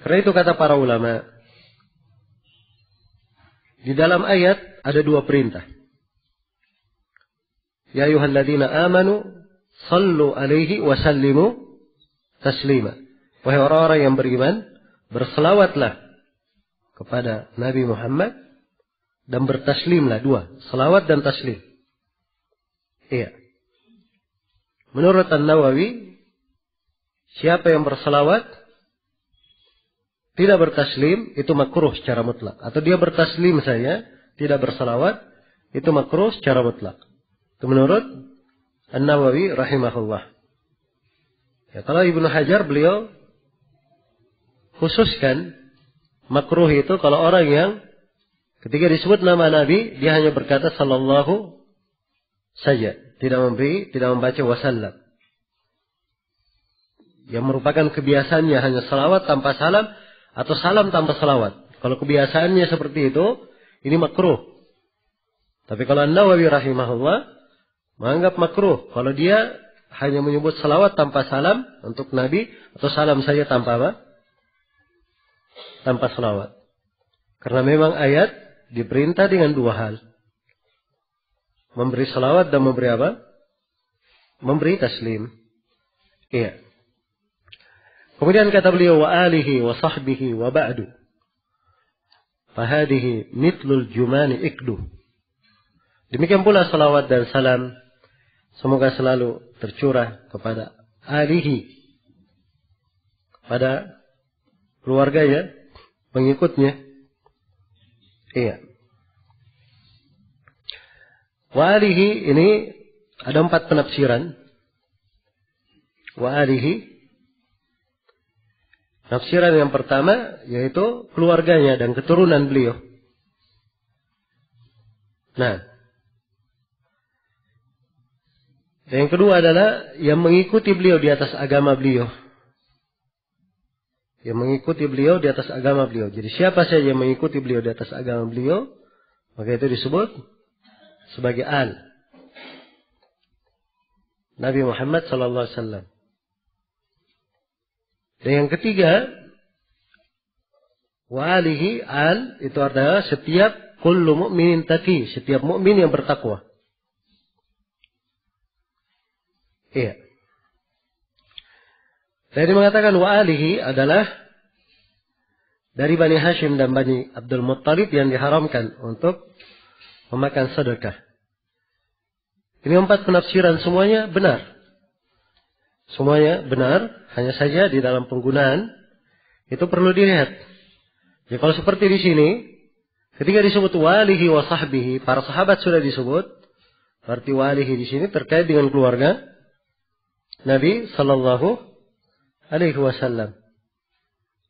Karena itu kata para ulama, di dalam ayat ada dua perintah. Ya ayyuhalladzina amanu sallu alaihi wa sallimu taslima. Wahai orang-orang yang beriman, berselawatlah kepada Nabi Muhammad dan bertaslimlah, dua, selawat dan taslim. Iya. Menurut An-Nawawi, siapa yang berselawat tidak bertaslim itu makruh secara mutlak, atau dia bertaslim saja tidak berselawat itu makruh secara mutlak. Itu menurut An-Nawawi rahimahullah. Ya, kalau Ibnu Hajar beliau khususkan makruh itu kalau orang yang ketika disebut nama Nabi dia hanya berkata sallallahu saja, tidak membaca wasallam. Yang merupakan kebiasaannya hanya salawat tanpa salam atau salam tanpa salawat. Kalau kebiasaannya seperti itu, ini makruh. Tapi kalau An-Nawawi rahimahullah menganggap makruh kalau dia hanya menyebut salawat tanpa salam untuk Nabi, atau salam saja tanpa apa? Tanpa salawat. Karena memang ayat diperintah dengan dua hal. Memberi salawat dan memberi apa? Memberi taslim. Iya. Kemudian kata beliau, wa alihi wa sahbihi wa ba'du. Fahadihi mitlul jumani ikdu. Demikian pula salawat dan salam semoga selalu tercurah kepada alihi, kepada keluarganya, pengikutnya. Iya. Wa alihi ini ada 4 penafsiran. Wa alihi, tafsiran yang pertama yaitu keluarganya dan keturunan beliau. Nah, yang kedua adalah yang mengikuti beliau di atas agama beliau. Yang mengikuti beliau di atas agama beliau. Jadi siapa saja yang mengikuti beliau di atas agama beliau, maka itu disebut sebagai al Nabi Muhammad sallallahu alaihi wasallam. Dan yang ketiga, wa alihi al itu adalah setiap kullu mu'minin taqi, setiap mukmin yang bertakwa. Iya. Jadi mengatakan wa alihi adalah dari Bani Hashim dan Bani Abdul Muttalib yang diharamkan untuk memakan sedekah. Ini 4 penafsiran semuanya benar. Semuanya benar, hanya saja di dalam penggunaan itu perlu dilihat. Ya kalau seperti di sini, ketika disebut walihi wa sahbihi, para sahabat sudah disebut, berarti walihi di sini terkait dengan keluarga Nabi sallallahu alaihi wasallam.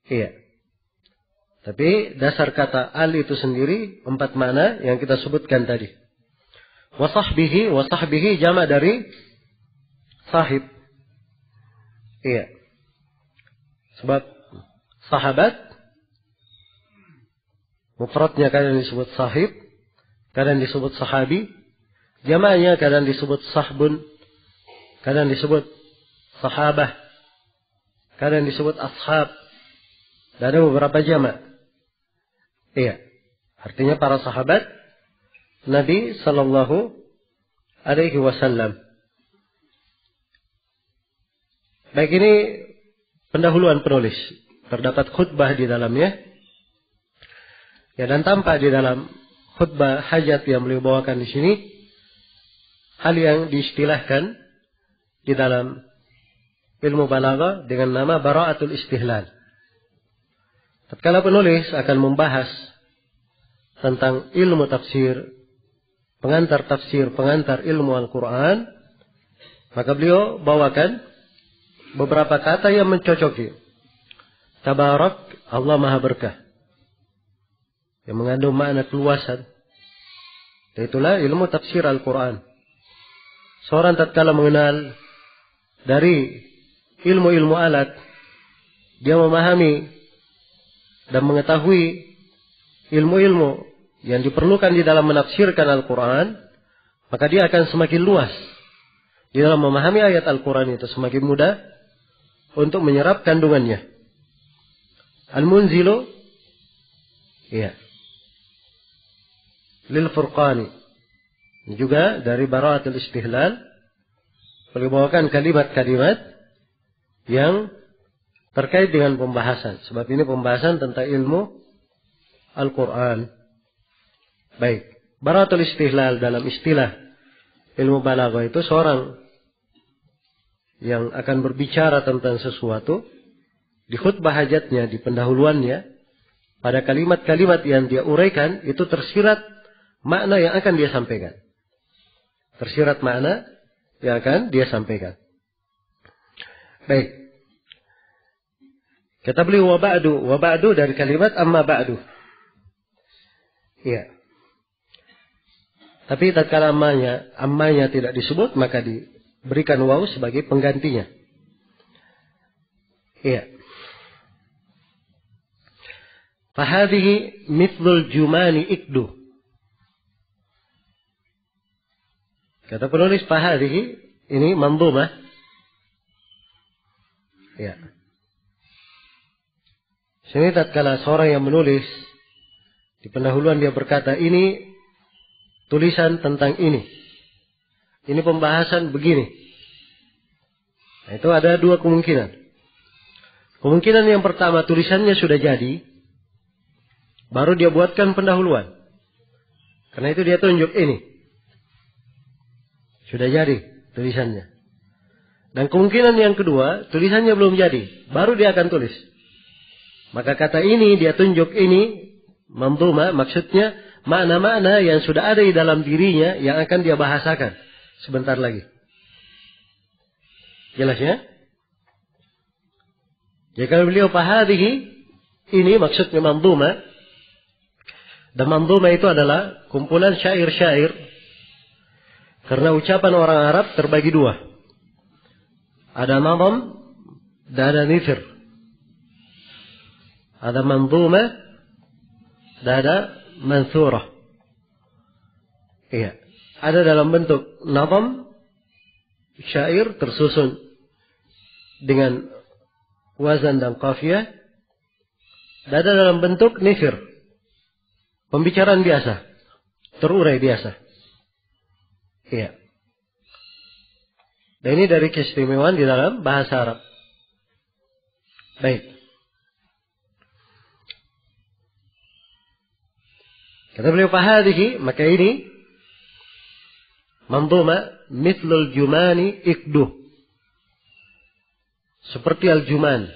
Iya. Tapi dasar kata al itu sendiri 4 makna yang kita sebutkan tadi. Wa sahbihi jama' dari sahib. Iya. Sebab sahabat mufradnya kadang disebut sahib, kadang disebut sahabi, jamaknya kadang disebut sahbun, kadang disebut sahabah, kadang disebut ashab. Dan ada beberapa jamak. Iya. Artinya para sahabat Nabi sallallahu alaihi wasallam. Baik, ini pendahuluan penulis. Terdapat khutbah di dalamnya. Ya, dan tampak di dalam khutbah hajat yang beliau bawakan di sini hal yang diistilahkan di dalam ilmu balaghah dengan nama bara'atul istihlal. Tatkala penulis akan membahas tentang ilmu tafsir, pengantar ilmu Al-Quran, maka beliau bawakan beberapa kata yang mencocoki. Tabarak, Allah Maha Berkah, yang mengandung makna keluasan. Itulah ilmu tafsir Al-Quran. Seorang tatkala mengenal dari ilmu-ilmu alat, dia memahami dan mengetahui ilmu-ilmu yang diperlukan di dalam menafsirkan Al-Quran, maka dia akan semakin luas di dalam memahami ayat Al-Quran itu, semakin mudah untuk menyerap kandungannya. Al-Munzilu, iya, Lil Furqani, juga dari Bara'atul Istihlal, beliau bawakan kalimat-kalimat yang terkait dengan pembahasan. Sebab ini pembahasan tentang ilmu Al-Quran. Baik. Bara'atul Istihlal dalam istilah ilmu balaghah itu seorang yang akan berbicara tentang sesuatu di khutbah hajatnya, di pendahuluannya, pada kalimat-kalimat yang dia uraikan itu tersirat makna yang akan dia sampaikan. Tersirat makna yang akan dia sampaikan. Baik. Kata beliau wa ba'du dari kalimat amma ba'du. Iya. Tapi tatkala ammanya tidak disebut, maka diberikan waw sebagai penggantinya. Iya. Fahadhihi mithlul jumani ikdu. Kata penulis fahadhihi, ini mandhumah. Iya. Sini tatkala seorang yang menulis di pendahuluan dia berkata ini tulisan tentang ini. Ini pembahasan begini. Nah, itu ada 2 kemungkinan. Kemungkinan yang pertama tulisannya sudah jadi, baru dia buatkan pendahuluan. Karena itu dia tunjuk ini. Sudah jadi tulisannya. Dan kemungkinan yang kedua, tulisannya belum jadi, baru dia akan tulis. Maka kata ini dia tunjuk ini mandhumah, maksudnya makna-makna yang sudah ada di dalam dirinya yang akan dia bahasakan sebentar lagi. Jelas ya? Jadi kalau beliau fahadhihi, ini maksudnya mandhumah. Dan mandhumah itu adalah kumpulan syair-syair. Karena ucapan orang Arab terbagi 2. Ada nadham dan ada nithir. Ada mandhumah dan ada mansurah. Iya. Ada dalam bentuk nadham, syair tersusun dengan wazan dan qafiyah. Dan ada dalam bentuk nithir, pembicaraan biasa, terurai biasa. Iya. Dan ini dari keistimewaan di dalam bahasa Arab. Baik. Kata beliau fahadihi, maka ini manzuma mithlul jumani ikduh. Seperti al-juman.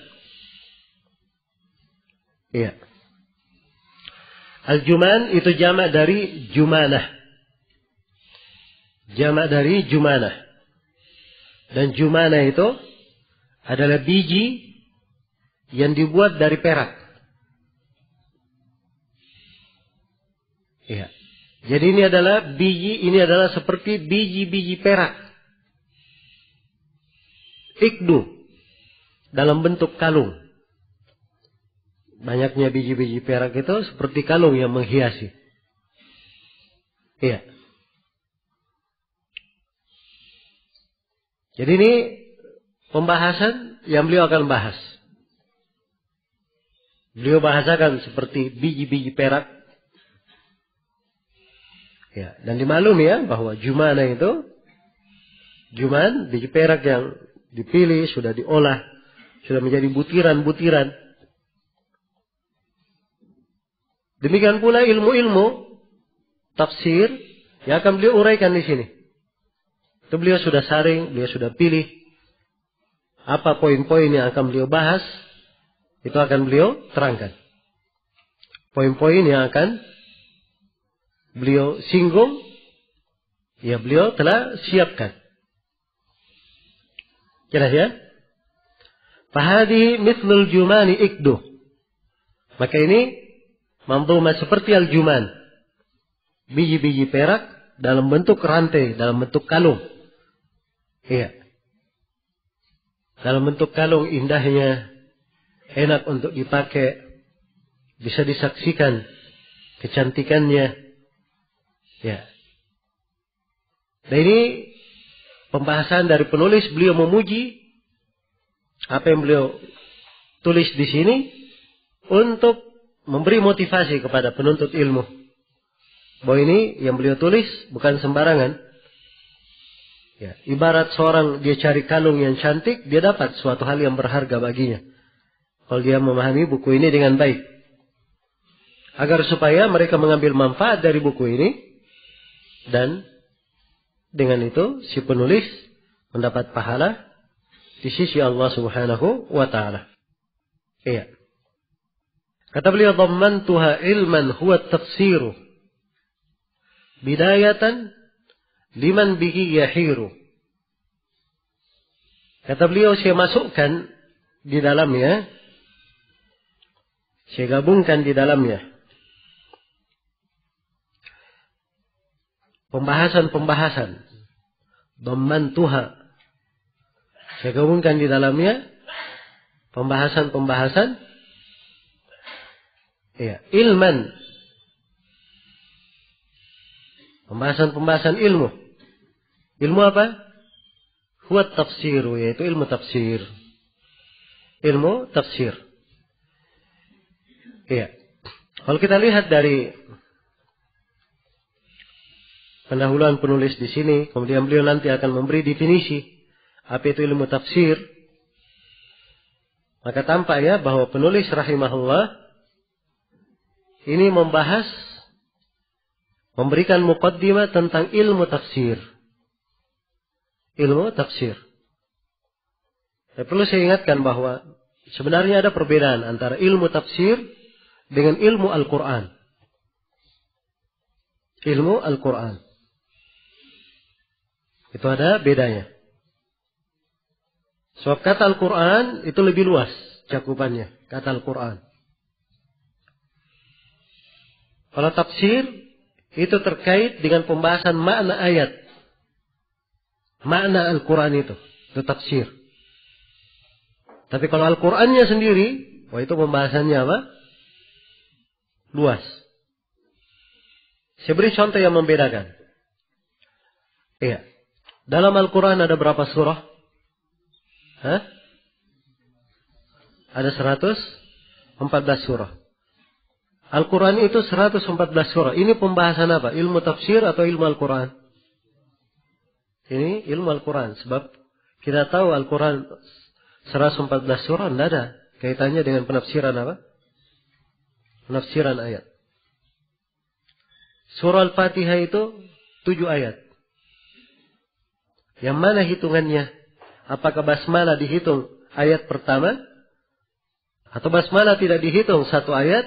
Iya. Al-juman itu jamak dari jumanah. Jamak dari jumanah. Dan jumanah itu adalah biji yang dibuat dari perak. Iya. Jadi ini adalah seperti biji-biji perak. Ikdu. Dalam bentuk kalung. Banyaknya biji-biji perak itu seperti kalung yang menghiasi. Iya. Jadi ini pembahasan yang beliau akan bahas. Beliau bahasakan seperti biji-biji perak. Ya, dan dimaklumi ya bahwa jumana itu biji perak yang dipilih, sudah diolah, sudah menjadi butiran-butiran. Demikian pula ilmu-ilmu tafsir yang akan beliau uraikan di sini. Itu beliau sudah saring, beliau sudah pilih apa poin-poin yang akan beliau bahas, itu akan beliau terangkan. Poin-poin yang akan beliau singgung, ya beliau telah siapkan. Jelas ya? Fahadi mithlul jumani ikduh. Maka ini manzumah seperti al-juman. Biji-biji perak dalam bentuk rantai, dalam bentuk kalung. Iya. Dalam bentuk kalung indahnya, enak untuk dipakai, bisa disaksikan kecantikannya. Ya. Dan ini pembahasan dari penulis, beliau memuji apa yang beliau tulis di sini untuk memberi motivasi kepada penuntut ilmu. Bahwa ini yang beliau tulis bukan sembarangan. Ya, ibarat seorang dia cari kalung yang cantik, dia dapat suatu hal yang berharga baginya. Kalau dia memahami buku ini dengan baik. Agar supaya mereka mengambil manfaat dari buku ini. Dan dengan itu si penulis mendapat pahala di sisi Allah Subhanahu wa ta'ala. Iya. Kata beliau, dhammantuha ilman huwa tafsiru. Bidayatan liman bihi yahiru. Kata beliau, saya masukkan di dalamnya, saya gabungkan di dalamnya pembahasan-pembahasan. Dhammantuha. Saya gabungkan di dalamnya pembahasan-pembahasan. Ya, ilman. Pembahasan-pembahasan ilmu. Ilmu apa? Huwa tafsiru, yaitu ilmu tafsir. Ilmu tafsir. Iya. Kalau kita lihat dari pendahuluan penulis di sini, kemudian beliau nanti akan memberi definisi apa itu ilmu tafsir. Maka tampak ya bahwa penulis rahimahullah ini memberikan muqaddimah tentang ilmu tafsir. Ilmu tafsir. Perlu saya ingatkan bahwa sebenarnya ada perbedaan antara ilmu tafsir dengan ilmu Al-Quran. Ilmu Al-Quran. Itu ada bedanya. Sebab kata Al-Quran itu lebih luas cakupannya. Kata Al-Quran. Kalau tafsir itu terkait dengan pembahasan makna ayat. Makna Al-Quran itu tafsir. Tapi kalau Al-Qurannya sendiri, wah itu pembahasannya apa? Luas. Saya beri contoh yang membedakan. Iya. Dalam Al-Quran ada berapa surah? Hah? Ada 114 surah. Al-Quran itu 114 surah. Ini pembahasan apa? Ilmu tafsir atau ilmu Al-Quran? Ini ilmu Al-Quran. Sebab kita tahu Al-Quran 114 surah. Tidak ada kaitannya dengan penafsiran apa? Penafsiran ayat. Surah Al-Fatihah itu 7 ayat. Yang mana hitungannya? Apakah basmalah dihitung ayat pertama? Atau basmalah tidak dihitung satu ayat?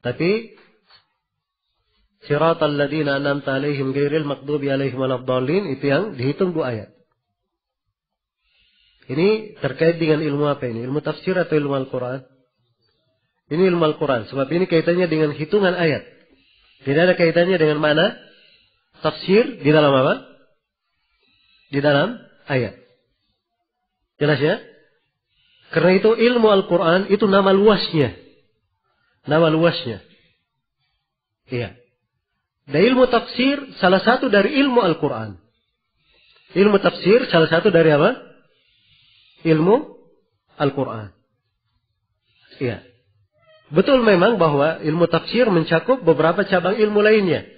Tapi Siratal ladzina an'amta 'alaihim ghairil maghdubi 'alaihim waladdallin itu yang dihitung 2 ayat. Ini terkait dengan ilmu apa ini? Ilmu tafsir atau ilmu Al-Quran? Ini ilmu Al-Quran. Sebab ini kaitannya dengan hitungan ayat. Tidak ada kaitannya dengan mana? Tafsir di dalam apa? Di dalam ayat. Jelas ya? Karena itu ilmu Al-Quran itu nama luasnya. Nama luasnya. Iya. Dan ilmu tafsir salah satu dari ilmu Al-Quran. Ilmu tafsir salah satu dari apa? Ilmu Al-Quran. Iya. Betul memang bahwa ilmu tafsir mencakup beberapa cabang ilmu lainnya.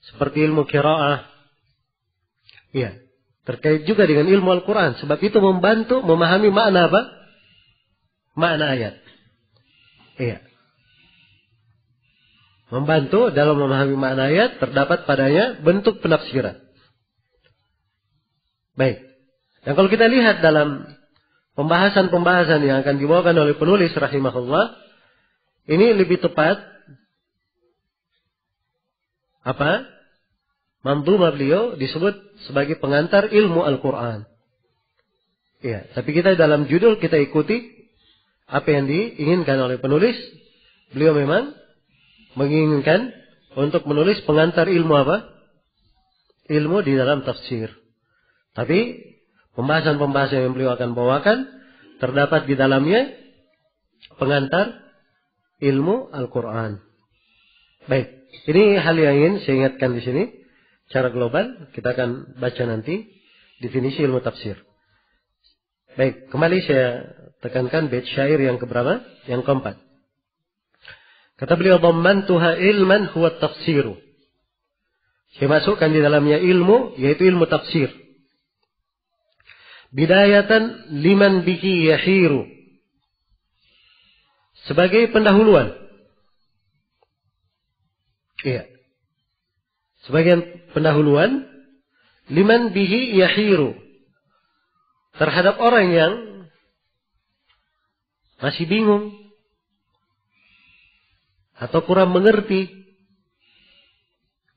Seperti ilmu qiraah. Iya. Terkait juga dengan ilmu Al-Quran. Sebab itu membantu memahami makna apa? Makna ayat. Iya. Membantu dalam memahami makna ayat terdapat padanya bentuk penafsiran. Baik. Dan kalau kita lihat dalam pembahasan-pembahasan yang akan dibawakan oleh penulis rahimahullah, ini lebih tepat apa? Manzumah beliau disebut sebagai pengantar ilmu Al-Quran. Ya, tapi kita dalam judul kita ikuti apa yang diinginkan oleh penulis. Beliau memang menginginkan untuk menulis pengantar ilmu apa? Ilmu di dalam tafsir. Tapi pembahasan-pembahasan yang beliau akan bawakan terdapat di dalamnya pengantar ilmu Al-Quran. Baik, ini hal yang ingin saya ingatkan di sini. Secara global kita akan baca nanti definisi ilmu tafsir. Baik, kembali saya tekankan bait syair yang keberapa? Yang keempat. Kata beliau, dhammantuha ilman huwa tafsiru. Saya masukkan di dalamnya ilmu, yaitu ilmu tafsir. Bidayatan liman bihi yahiru. Sebagai pendahuluan. Iya. Sebagai pendahuluan, liman bihi yahiru. Terhadap orang yang masih bingung. Atau kurang mengerti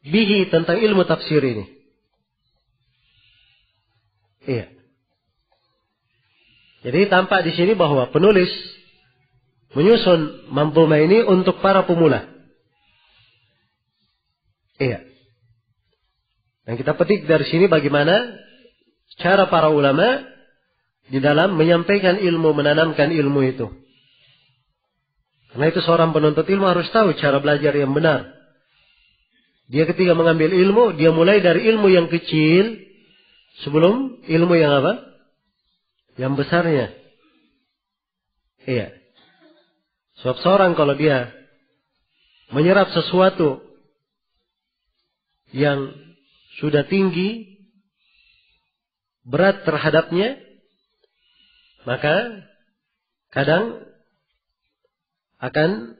bihi tentang ilmu tafsir ini. Iya. Jadi tampak di sini bahwa penulis menyusun manzumah ini untuk para pemula. Iya. Dan kita petik dari sini bagaimana cara para ulama di dalam menyampaikan ilmu, menanamkan ilmu itu. Karena itu seorang penuntut ilmu harus tahu cara belajar yang benar. Dia ketika mengambil ilmu, dia mulai dari ilmu yang kecil sebelum ilmu yang apa? Yang besarnya. Iya. Sebab seorang kalau dia menyerap sesuatu yang sudah tinggi, berat terhadapnya, maka kadang akan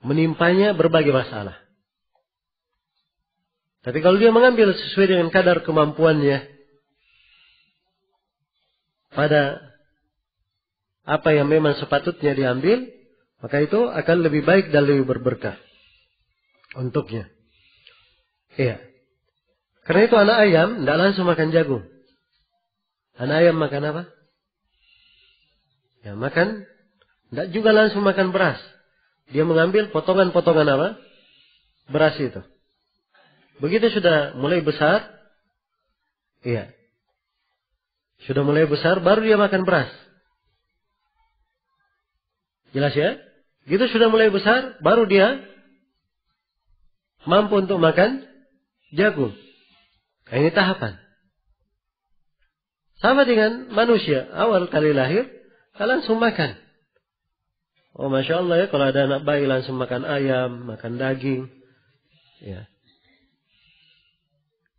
menimpanya berbagai masalah. Tapi kalau dia mengambil sesuai dengan kadar kemampuannya pada apa yang memang sepatutnya diambil, maka itu akan lebih baik dan lebih berberkah untuknya. Iya. Karena itu anak ayam tidak langsung makan jagung. Anak ayam makan apa? Ya, makan. Tidak juga langsung makan beras. Dia mengambil potongan-potongan apa? Beras itu. Begitu sudah mulai besar. Iya. Sudah mulai besar, baru dia makan beras. Jelas ya? Begitu sudah mulai besar, baru dia mampu untuk makan jagung. Nah, ini tahapan. Sama dengan manusia. Awal kali lahir, langsung makan. Oh, Masya Allah ya, kalau ada anak bayi langsung makan ayam, makan daging. Ya.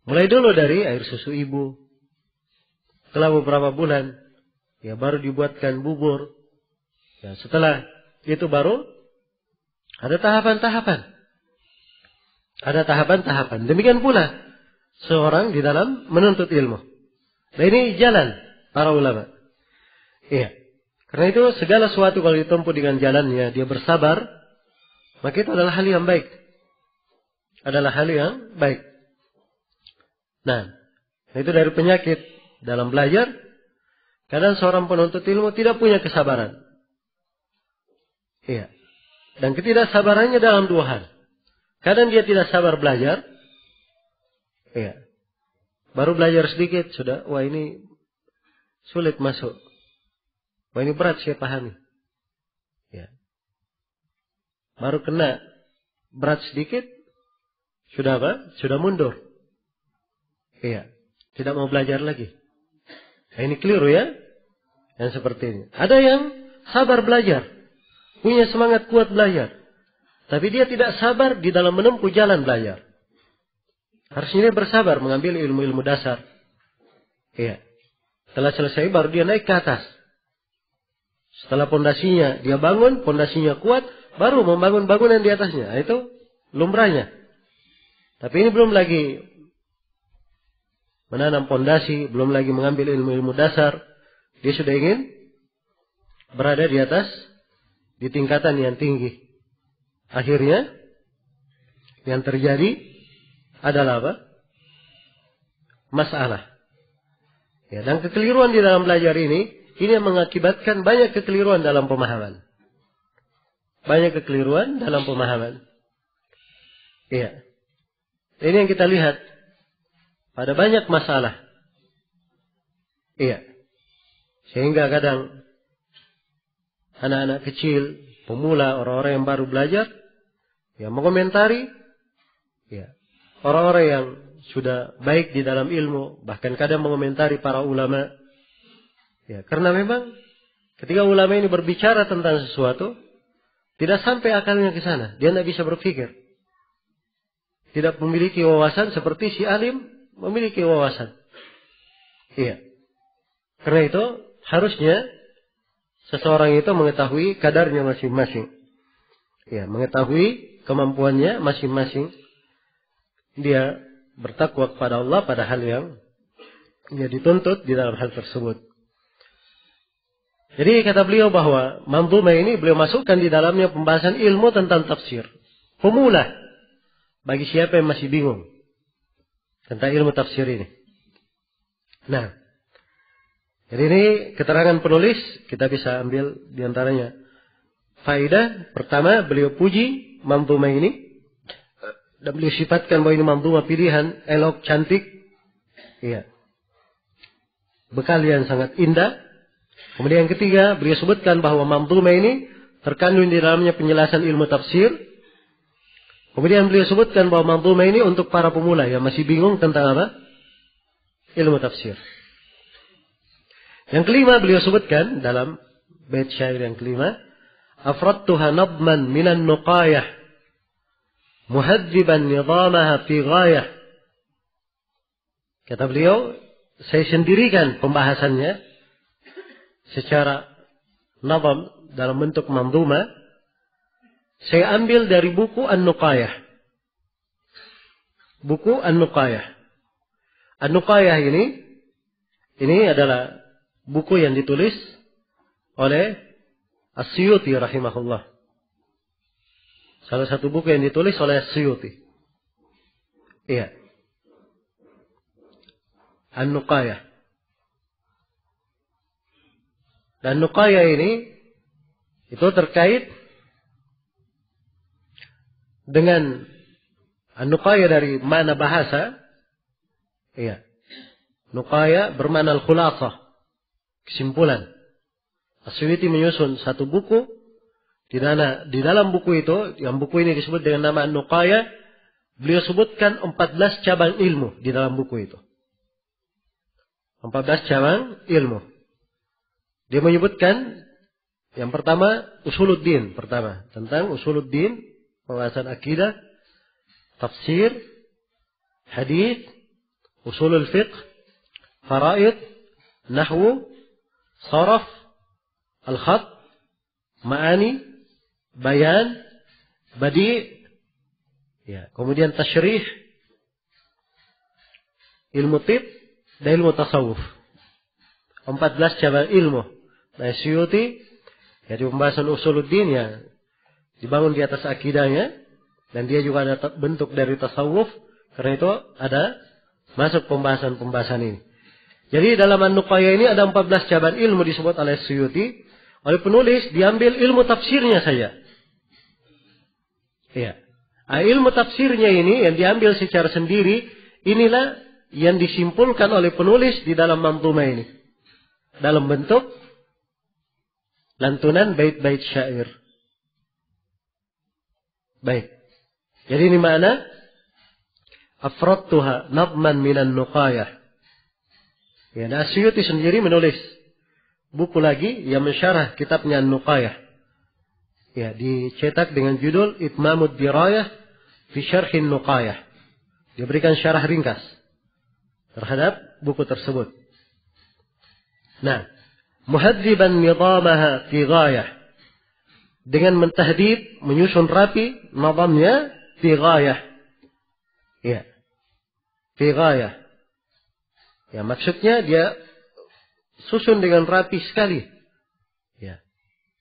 Mulai dulu dari air susu ibu. Setelah beberapa bulan, ya baru dibuatkan bubur. Ya, setelah itu baru ada tahapan-tahapan. Ada tahapan-tahapan. Demikian pula seorang di dalam menuntut ilmu. Nah, ini jalan para ulama. Iya. Karena itu segala sesuatu kalau ditempuh dengan jalannya, dia bersabar, maka itu adalah hal yang baik. Adalah hal yang baik. Nah, itu dari penyakit dalam belajar. Kadang seorang penuntut ilmu tidak punya kesabaran. Iya. Dan ketidaksabarannya dalam dua hal. Kadang dia tidak sabar belajar. Iya. Baru belajar sedikit sudah, wah ini sulit masuk. Wah ini berat saya pahami. Ya. Baru kena berat sedikit, sudah apa? Sudah mundur. Iya. Tidak mau belajar lagi. Nah, ini keliru ya. Yang seperti ini. Ada yang sabar belajar. Punya semangat kuat belajar. Tapi dia tidak sabar di dalam menempuh jalan belajar. Harusnya dia bersabar mengambil ilmu-ilmu dasar. Iya. Setelah selesai baru dia naik ke atas. Setelah pondasinya dia bangun, pondasinya kuat, baru membangun bangunan di atasnya. Nah, itu lumrahnya. Tapi ini belum lagi menanam pondasi, belum lagi mengambil ilmu-ilmu dasar. Dia sudah ingin berada di atas, di tingkatan yang tinggi. Akhirnya yang terjadi adalah apa? Masalah. Ya, dan kekeliruan di dalam belajar ini yang mengakibatkan banyak kekeliruan dalam pemahaman. Banyak kekeliruan dalam pemahaman. Iya. Ini yang kita lihat pada banyak masalah. Iya. Sehingga kadang anak-anak kecil, pemula, orang-orang yang baru belajar, ya mengomentari, ya orang-orang yang sudah baik di dalam ilmu, bahkan kadang mengomentari para ulama. Ya, karena memang ketika ulama ini berbicara tentang sesuatu, tidak sampai akalnya ke sana, dia tidak bisa berpikir. Tidak memiliki wawasan seperti si alim memiliki wawasan. Iya. Karena itu harusnya seseorang itu mengetahui kadarnya masing-masing. Ya, mengetahui kemampuannya masing-masing. Dia bertakwa kepada Allah pada hal yang dia dituntut di dalam hal tersebut. Jadi kata beliau bahwa manzumah ini beliau masukkan di dalamnya pembahasan ilmu tentang tafsir. Pemula bagi siapa yang masih bingung tentang ilmu tafsir ini. Nah, jadi ini keterangan penulis kita bisa ambil diantaranya. Faedah pertama, beliau puji manzumah ini dan beliau sifatkan bahwa ini manzumah pilihan, elok, cantik. Iya. Bekal yang sangat indah. Kemudian yang ketiga, beliau sebutkan bahwa manzumah ini terkandung di dalamnya penjelasan ilmu tafsir. Kemudian beliau sebutkan bahwa manzumah ini untuk para pemula yang masih bingung tentang apa? Ilmu tafsir. Yang kelima beliau sebutkan dalam bait syair yang kelima, afradtuha nadman minan nuqayah muhadziban nidamaha fi ghayah. Kata beliau, saya sendirikan pembahasannya secara nadam dalam bentuk manzumah. Saya ambil dari buku An-Nuqayah. Buku An-Nuqayah. An-Nuqayah ini adalah buku yang ditulis oleh As-Suyuti rahimahullah. Salah satu buku yang ditulis oleh As-Suyuti. Iya. An-Nuqayah. Dan Nuqayah ini itu terkait dengan An-Nuqayah dari mana bahasa. Iya. Nuqayah bermakna al-khulasah, kesimpulan. As-Suyuti menyusun satu buku di dalam buku itu, yang buku ini disebut dengan nama An-Nuqayah, beliau sebutkan 14 cabang ilmu di dalam buku itu. 14 cabang ilmu. Dia menyebutkan Yang pertama, usuluddin. Pertama, tentang usuluddin, pembahasan akidah, tafsir, hadis, usulul fiqh, faraid, nahwu, saraf, al-khat, ma'ani, bayan, badi', ya, kemudian tasyrih, ilmu tib, dan ilmu tasawuf. 14 cabang ilmu. Nah, Suyuti, ya, di pembahasan usuluddin, ya, dibangun di atas akidahnya, dan dia juga ada bentuk dari tasawuf, karena itu ada masuk pembahasan-pembahasan ini. Jadi dalam An-Nuqayah ini ada 14 cabang ilmu disebut oleh Suyuti. Oleh penulis diambil ilmu tafsirnya saja. Ya. Ilmu tafsirnya ini yang diambil secara sendiri, inilah yang disimpulkan oleh penulis di dalam manzumah ini. Dalam bentuk lantunan bait-bait syair. Baik. Jadi ini makna afradtuha nadman minan nuqayah. Ya, nah, Suyuti sendiri menulis buku lagi yang mensyarah kitabnya An-Nuqayah. Ya, dicetak dengan judul Itmamud Dirayah fi Syarhin Nuqayah. Diberikan syarah ringkas terhadap buku tersebut. Nah, muhadziban nidamaha fi ghayah. Dengan mentahdid, menyusun rapi nadamnya fi ghayah. Ya. Fi ghayah. Ya, maksudnya dia susun dengan rapi sekali. Ya.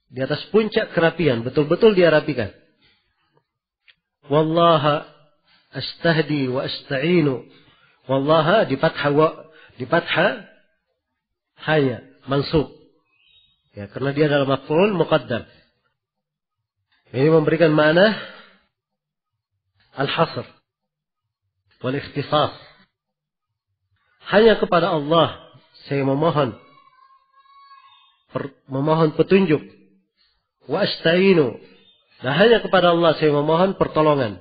Di atas puncak kerapian. Betul-betul dia rapikan. Wallaha astahdi wa asta'inu. Wallaha di fathah hanya mansub. Ya, karena dia adalah maf'ul muqaddam. Ini memberikan makna al-hasr wal ikhtisas. Hanya kepada Allah saya memohon petunjuk. Wa asta'inu. Dan hanya kepada Allah saya memohon pertolongan.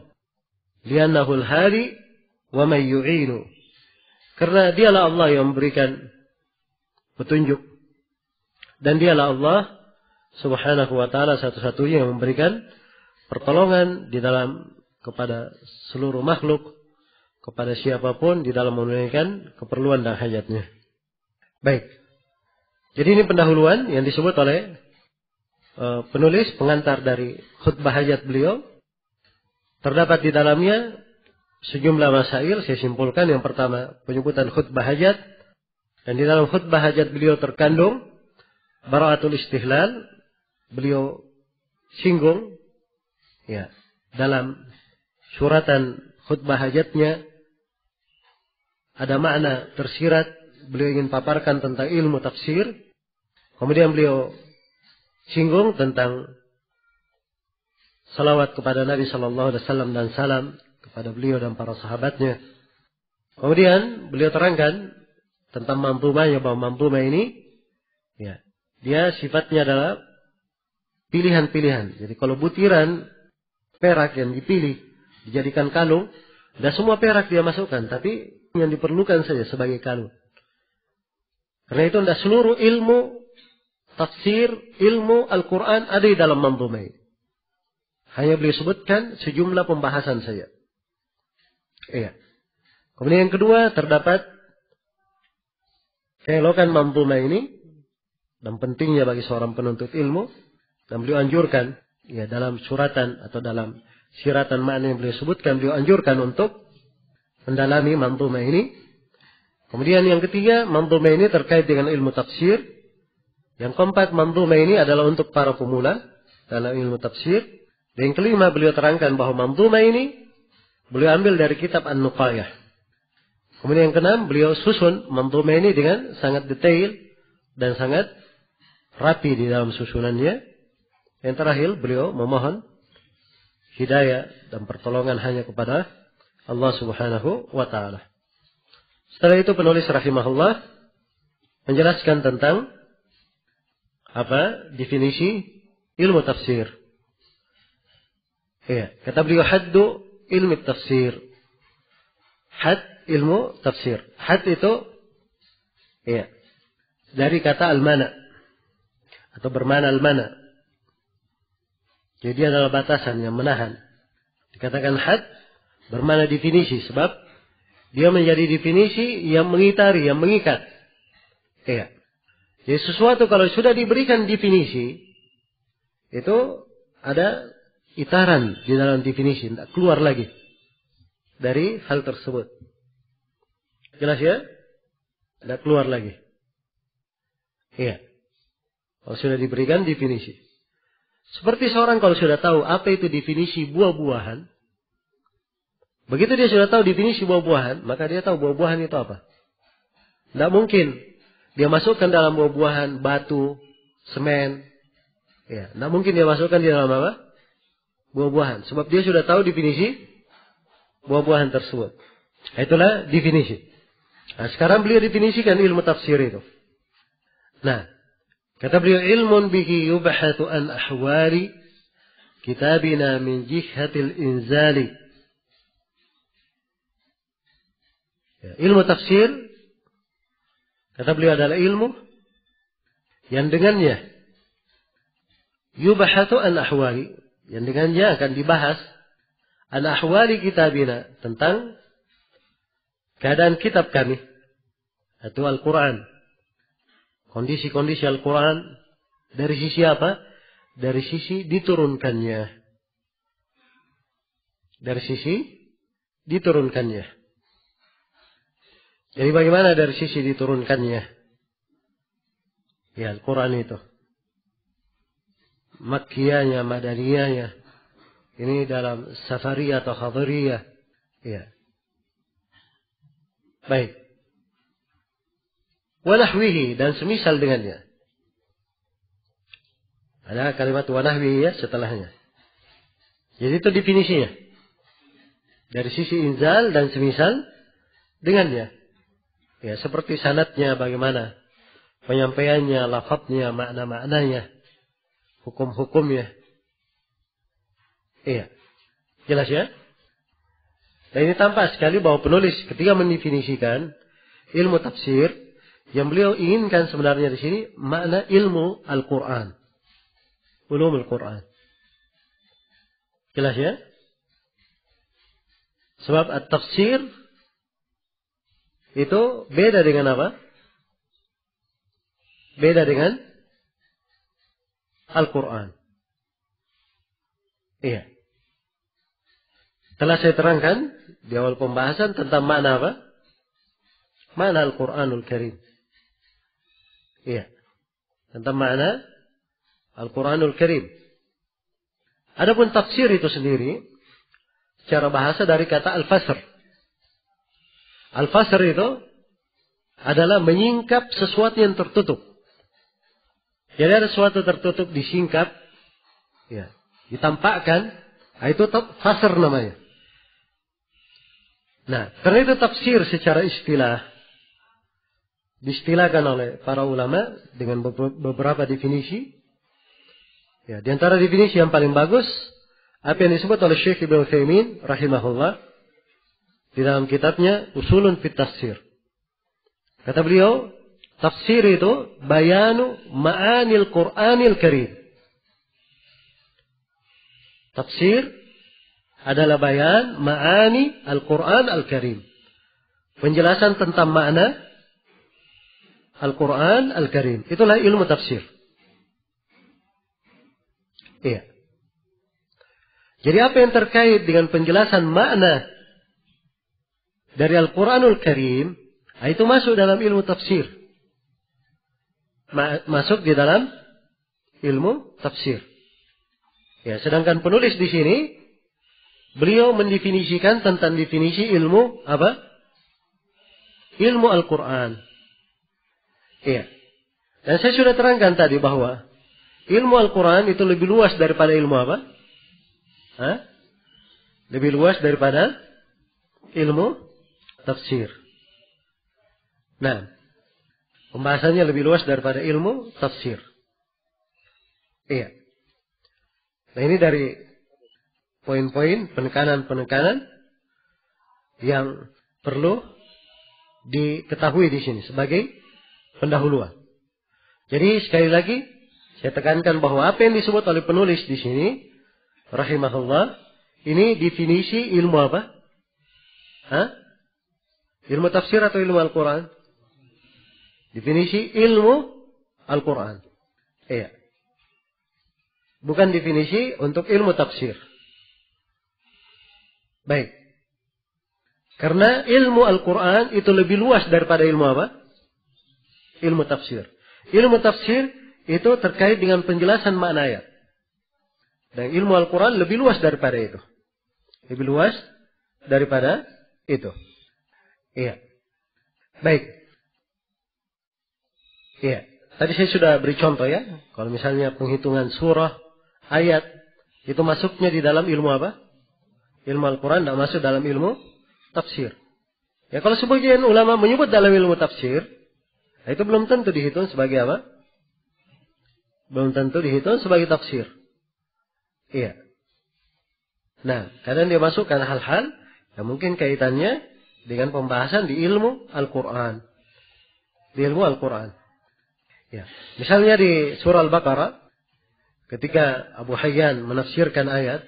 Li'annahul hadi wa may yu'inu. Karena dialah Allah yang memberikan petunjuk. Dan dialah Allah subhanahu wa ta'ala satu-satunya yang memberikan pertolongan di dalam kepada seluruh makhluk, kepada siapapun di dalam menunaikan keperluan dan hajatnya. Baik. Jadi ini pendahuluan yang disebut oleh penulis pengantar dari khutbah hajat beliau. Terdapat di dalamnya sejumlah masail. Saya simpulkan yang pertama penyebutan khutbah hajat. Dan di dalam khutbah hajat beliau terkandung bara'atul istihlal. Beliau singgung ya dalam suratan khutbah hajatnya ada makna tersirat. Beliau ingin paparkan tentang ilmu tafsir. Kemudian beliau singgung tentang salawat kepada Nabi Sallallahu Alaihi Wasallam dan salam kepada beliau dan para sahabatnya. Kemudian beliau terangkan tentang manzumahnya, bahwa manzumah ini ya dia sifatnya adalah pilihan-pilihan. Jadi kalau butiran perak yang dipilih dijadikan kalung, tidak semua perak dia masukkan, tapi yang diperlukan saja sebagai kalung. Karena itu tidak seluruh ilmu tafsir, ilmu Al-Quran ada di dalam manzumah ini. Hanya beliau sebutkan sejumlah pembahasan saja. Iya. Kemudian yang kedua terdapat keelokan manzumah ini dan pentingnya bagi seorang penuntut ilmu, dan beliau anjurkan ya dalam suratan atau dalam siratan makna yang beliau sebutkan, beliau anjurkan untuk mendalami manzumah ini. Kemudian yang ketiga, manzumah ini terkait dengan ilmu tafsir. Yang keempat, manzumah ini adalah untuk para pemula dalam ilmu tafsir. Dan yang kelima, beliau terangkan bahwa manzumah ini beliau ambil dari kitab An-Nuqayah. Kemudian yang keenam, beliau susun manzumah ini dengan sangat detail dan sangat rapi di dalam susunannya. Yang terakhir, beliau memohon hidayah dan pertolongan hanya kepada Allah Subhanahu wa Ta'ala. Setelah itu penulis rahimahullah menjelaskan tentang apa definisi ilmu tafsir. Ya, kata beliau haddu ilmu tafsir. Had ilmu tafsir. Had itu ya dari kata al-mana. atau bermana al-mana. Jadi dia adalah batasan yang menahan. Dikatakan had bermana definisi sebab dia menjadi definisi yang mengitari, yang mengikat. Iya. Jadi sesuatu kalau sudah diberikan definisi, itu ada itaran di dalam definisi, tidak keluar lagi dari hal tersebut. Jelas ya? Tidak keluar lagi. Iya. Kalau sudah diberikan definisi. Seperti seorang kalau sudah tahu apa itu definisi buah-buahan, begitu dia sudah tahu definisi buah-buahan, maka dia tahu buah-buahan itu apa. Tidak mungkin dia masukkan dalam buah-buahan batu, semen. Ya, tidak mungkin dia masukkan di dalam apa? Buah-buahan. Sebab dia sudah tahu definisi buah-buahan tersebut. Itulah definisi. Nah, sekarang beliau definisikan ilmu tafsir itu. Nah, kata beliau, ilmun bihi yubahatu an ahwali kitabina min jihatil inzali. Ya, ilmu tafsir, kata beliau, adalah ilmu yang dengannya yubahatu an ahwali, yang dengannya akan dibahas an ahwali kitabina, tentang keadaan kitab kami, atau Al-Quran. Kondisi-kondisi Al-Quran dari sisi apa? Dari sisi diturunkannya. Dari sisi diturunkannya. Jadi bagaimana dari sisi diturunkannya? Ya, Al-Quran itu. Makkiyahnya, Madaniyahnya. Ini dalam Safariyah atau Khadiriyah. Ya. Baik. Wanahwihi, dan semisal dengannya. Ada kalimat wanahwihi ya setelahnya. Jadi itu definisinya. Dari sisi inzal dan semisal dengannya. Ya, seperti sanadnya bagaimana, penyampaiannya, lafadznya, makna-maknanya, hukum-hukumnya. Iya. Jelas ya? Dan ini tampak sekali bahwa penulis ketika mendefinisikan ilmu tafsir, yang beliau inginkan sebenarnya di sini makna ilmu Al-Quran. Ulum Al-Quran. Jelas ya? Sebab at-tafsir itu beda dengan apa? Beda dengan Al-Quran. Iya. Telah saya terangkan di awal pembahasan tentang makna apa? Makna Al-Quranul Karim. Iya. Tentang makna Al-Quranul Karim. Adapun tafsir itu sendiri, secara bahasa dari kata al-fasr. Al-fasr itu adalah menyingkap sesuatu yang tertutup. Jadi ada sesuatu tertutup disingkap, ya, ditampakkan, itu fasr namanya. Nah, karena itu tafsir secara istilah diistilahkan oleh para ulama dengan beberapa definisi. Ya, di antara definisi yang paling bagus apa yang disebut oleh Syekh Ibnu Utsaimin rahimahullah di dalam kitabnya Usulun fit Tafsir. Kata beliau, tafsir itu bayanu ma'anil Qur'anil Karim. Tafsir adalah bayan ma'ani Al-Quran Al-Karim. Penjelasan tentang makna Al-Quran Al-Karim. Itulah ilmu tafsir. Iya. Jadi apa yang terkait dengan penjelasan makna dari Al-Quranul Karim, itu masuk dalam ilmu tafsir. Masuk di dalam ilmu tafsir. Ya, sedangkan penulis di sini beliau mendefinisikan tentang definisi ilmu apa? Ilmu Al-Quran. Iya. Dan saya sudah terangkan tadi bahwa ilmu Al-Quran itu lebih luas daripada ilmu apa? Hah? Lebih luas daripada ilmu tafsir. Nah, pembahasannya lebih luas daripada ilmu tafsir. Iya. Nah, ini dari poin-poin penekanan-penekanan yang perlu diketahui di sini sebagai pendahuluan. Jadi sekali lagi Saya tekankan bahwa apa yang disebut oleh penulis di sini, rahimahullah, ini definisi ilmu apa? Ilmu tafsir atau ilmu Al-Quran? Definisi ilmu Al-Quran. Iya. Bukan definisi untuk ilmu tafsir. Baik. Karena ilmu Al-Quran itu lebih luas daripada ilmu apa? Ilmu tafsir. Ilmu tafsir itu terkait dengan penjelasan makna ayat. Dan ilmu Al-Quran lebih luas daripada itu. Lebih luas daripada itu. Iya. Baik. Iya. Tadi saya sudah beri contoh ya. Kalau misalnya penghitungan surah, ayat, itu masuknya di dalam ilmu apa? Ilmu Al-Quran, tidak masuk dalam ilmu tafsir. Ya kalau sebagian ulama menyebut dalam ilmu tafsir, itu belum tentu dihitung sebagai apa? Belum tentu dihitung sebagai tafsir. Iya. Nah, kadang dia masukkan hal-hal yang mungkin kaitannya dengan pembahasan di ilmu Al-Quran. Di ilmu Al-Quran. Ya. Misalnya di surah Al-Baqarah, ketika Abu Hayyan menafsirkan ayat,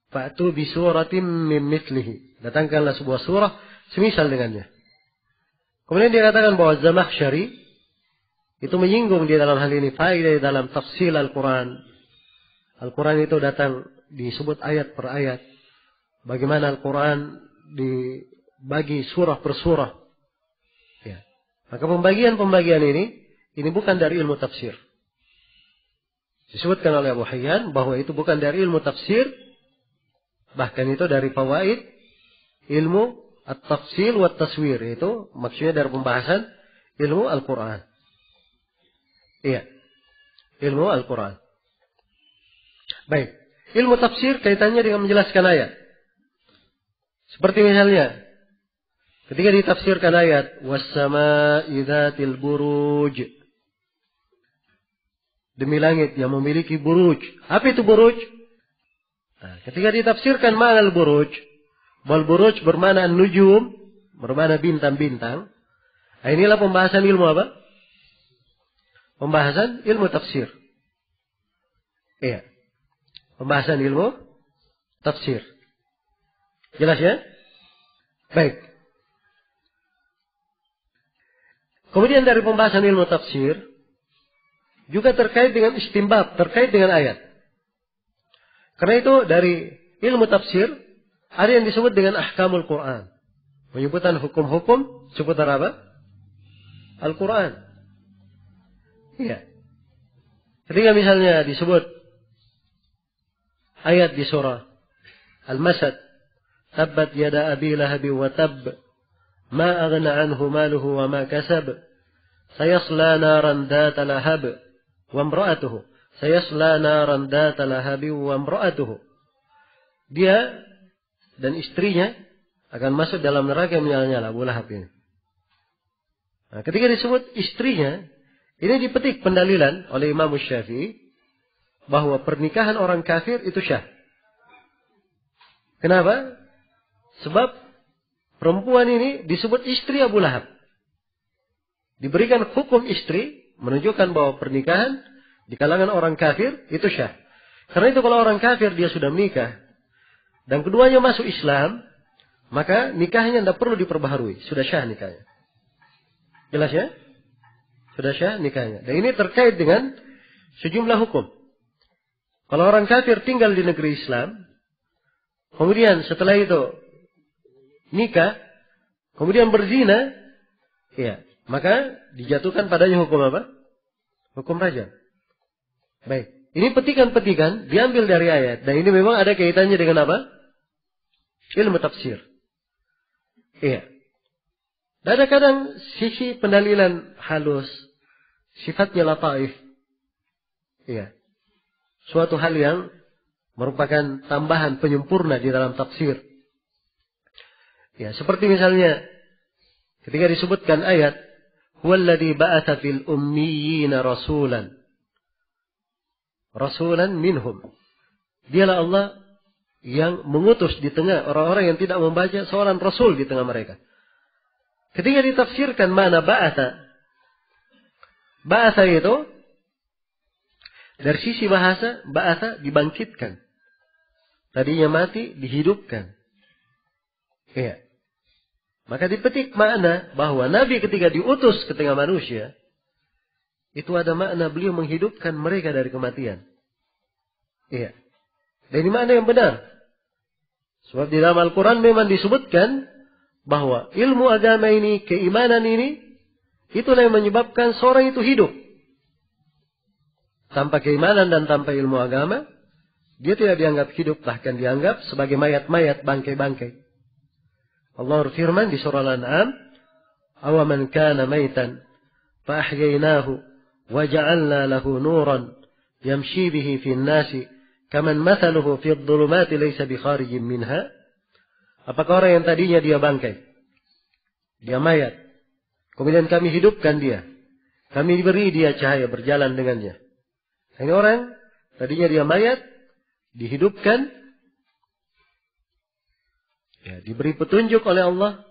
Fa'tu bi suratim min mithlihi. Datangkanlah sebuah surah semisal dengannya. Kemudian dia katakan bahwa Zamakhsyari itu menyinggung di dalam hal ini faedah dalam tafsir Al-Quran. Al-Quran itu datang disebut ayat per ayat. Bagaimana Al-Quran dibagi surah per surah. Ya. Maka pembagian-pembagian ini bukan dari ilmu tafsir. Disebutkan oleh Abu Hayyan bahwa itu bukan dari ilmu tafsir. Bahkan itu dari fawaid ilmu at-tafsil wa taswir. Itu maksudnya dari pembahasan ilmu Al-Quran. Iya. Ilmu Al-Quran. Baik. Ilmu tafsir kaitannya dengan menjelaskan ayat. Seperti misalnya, ketika ditafsirkan ayat, was-sama'i dzatil buruj. Demi langit yang memiliki buruj. Apa itu buruj? Nah, ketika ditafsirkan makna al-buruj, wal buruj bermakna nujum, bermakna bintang-bintang. Nah, inilah pembahasan ilmu apa? Pembahasan ilmu tafsir. Iya. Pembahasan ilmu tafsir. Jelas ya? Baik. Kemudian dari pembahasan ilmu tafsir juga terkait dengan istimbab, terkait dengan ayat. Karena itu dari ilmu tafsir ada yang disebut dengan ahkamul Quran. Penyebutan hukum-hukum seputar apa? Al-Quran. Iya. Ketika misalnya disebut ayat di surah Al-Masad, tabbat yada abi lahabi wa tab, ma aghna anhu maluhu wa ma kasab, sayasla naran dhata lahab wa imra'atuhu, sayasla naran dhata lahab wa imra'atuhu. Dia dan istrinya akan masuk dalam neraka yang menyala-nyala, Abu Lahab ini. Nah, ketika disebut istrinya, ini dipetik pendalilan oleh Imam Syafi'i bahwa pernikahan orang kafir itu syah. Kenapa? Sebab perempuan ini disebut istri Abu Lahab. Diberikan hukum istri menunjukkan bahwa pernikahan di kalangan orang kafir itu syah. Karena itu kalau orang kafir dia sudah menikah dan keduanya masuk Islam, maka nikahnya tidak perlu diperbaharui, sudah syah nikahnya. Jelas ya? Sudah syah nikahnya. Dan ini terkait dengan sejumlah hukum. Kalau orang kafir tinggal di negeri Islam, kemudian setelah itu nikah, kemudian berzina, ya, maka dijatuhkan padanya hukum apa? Hukum rajam. Baik, ini petikan-petikan diambil dari ayat, dan ini memang ada kaitannya dengan apa? Ilmu tafsir. Iya. Dan ada kadang sisi pendalilan halus, sifatnya lataif. Iya. Suatu hal yang merupakan tambahan penyempurna di dalam tafsir. Ya, seperti misalnya ketika disebutkan ayat, "Huwallazi ba'atsa fil ummiyina rasulan." Rasulan minhum. Dialah Allah yang mengutus di tengah orang-orang yang tidak membaca seorang rasul di tengah mereka. Ketika ditafsirkan mana ba'atsa. Ba'atsa itu Dari sisi bahasa, ba'atha dibangkitkan. Tadinya mati, dihidupkan. Iya. Maka dipetik makna bahwa Nabi ketika diutus ke tengah manusia, itu ada makna beliau menghidupkan mereka dari kematian. Iya. Dan ini makna yang benar. Sebab di dalam Al-Quran memang disebutkan bahwa ilmu agama ini, keimanan ini, itulah yang menyebabkan seorang itu hidup. Tanpa keimanan dan tanpa ilmu agama, dia tidak dianggap hidup, bahkan dianggap sebagai mayat-mayat, bangkai-bangkai. Allah berfirman di surah Al-An'am, "Awaman kana maitan fa ahyaynahu wa ja'alna lahu nuran yamshi bihi fin nasi kaman mathaluhu fi adh-dhulumati laysa bi kharijin minha." Apakah orang yang tadinya dia bangkai, dia mayat, kemudian kami hidupkan dia, kami beri dia cahaya berjalan dengannya. Ini orang tadinya dia mayat, dihidupkan, ya, diberi petunjuk oleh Allah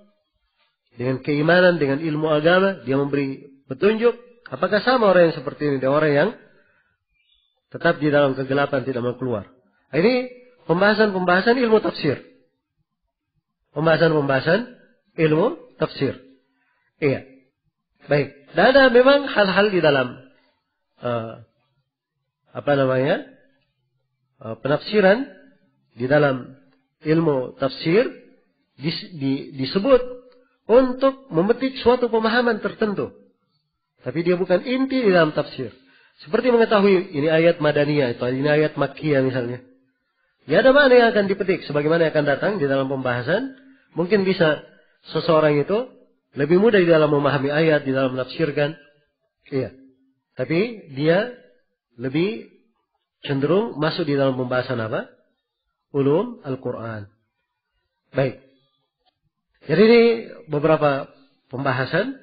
dengan keimanan, dengan ilmu agama, dia memberi petunjuk. Apakah sama orang yang seperti ini dengan orang yang tetap di dalam kegelapan tidak mau keluar? Ini pembahasan ilmu tafsir. Pembahasan ilmu tafsir. Iya. Baik. Dan ada memang hal-hal di dalam penafsiran di dalam ilmu tafsir disebut untuk memetik suatu pemahaman tertentu. Tapi dia bukan inti di dalam tafsir. Seperti mengetahui ini ayat Madaniyah atau ini ayat Makkiyah misalnya. Ya ada mana yang akan dipetik sebagaimana yang akan datang di dalam pembahasan. Mungkin bisa seseorang itu lebih mudah di dalam memahami ayat, di dalam menafsirkan. Iya. Tapi dia lebih cenderung masuk di dalam pembahasan apa? Ulum Al-Quran. Baik. Jadi ini beberapa pembahasan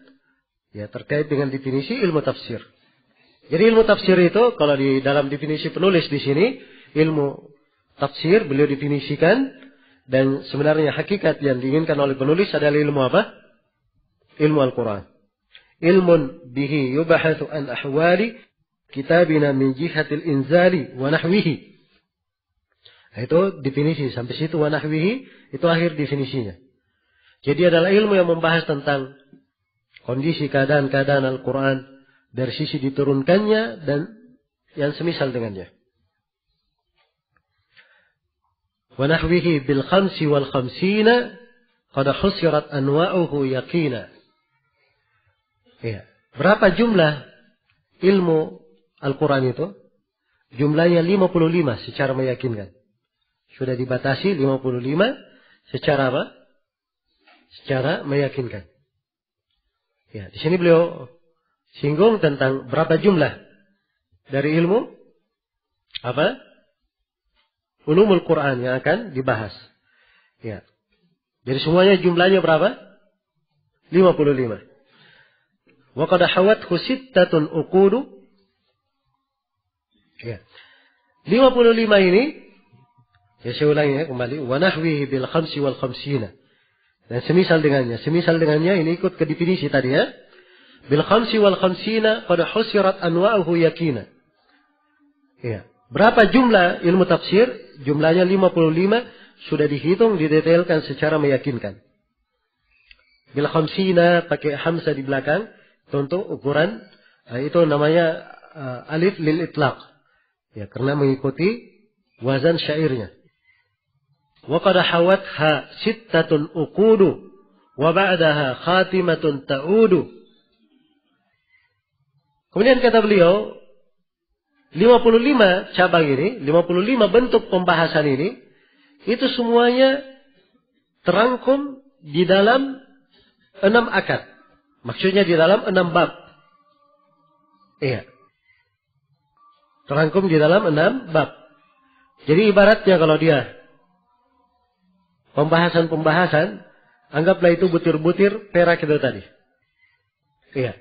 ya terkait dengan definisi ilmu tafsir. Jadi ilmu tafsir itu kalau di dalam definisi penulis di sini, ilmu tafsir beliau definisikan dan sebenarnya hakikat yang diinginkan oleh penulis adalah ilmu apa? Ilmu Al-Quran. Ilmun bihi yubahathu an ahwali kitabina min jihatil inzali wa nahwihi. Itu definisi. Sampai situ wa nahwihi. Itu akhir definisinya. Jadi adalah ilmu yang membahas tentang kondisi keadaan-keadaan Al-Quran. Dari sisi diturunkannya dan yang semisal dengannya. Wa nahwihi bil khamsi wal khamsina qad husirat anwa'uhu yaqina. Ya. Berapa jumlah ilmu Al-Quran itu? Jumlahnya 55 secara meyakinkan. Sudah dibatasi 55 secara apa? Secara meyakinkan. Ya, di sini beliau singgung tentang berapa jumlah dari ilmu apa? Ulumul Quran yang akan dibahas. Ya. Jadi semuanya jumlahnya berapa? 55. Wa qad hawathu sittatun uqudu. Ya. 55 ini, ya saya ulangi ya kembali, wa nahwihi bil khamsi wal khamsina. Dan semisal dengannya ini ikut ke definisi tadi ya. Bil khamsi wal khamsina qad husirat anwa'uhu yakina. Ya. Berapa jumlah ilmu tafsir? Jumlahnya 55 sudah dihitung, didetailkan secara meyakinkan. Bil khamsina pakai hamzah di belakang untuk ukuran itu namanya alif lil itlaq. Ya, karena mengikuti wazan syairnya. Wa qad hawatha sittatun uqudu wa ba'daha khatimatun ta'udu. Kemudian kata beliau 55 cabang ini, 55 bentuk pembahasan ini, itu semuanya terangkum di dalam 6 akad. Maksudnya di dalam 6 bab. Iya. Terangkum di dalam 6 bab. Jadi ibaratnya kalau dia pembahasan-pembahasan, anggaplah itu butir-butir perak itu tadi. Iya.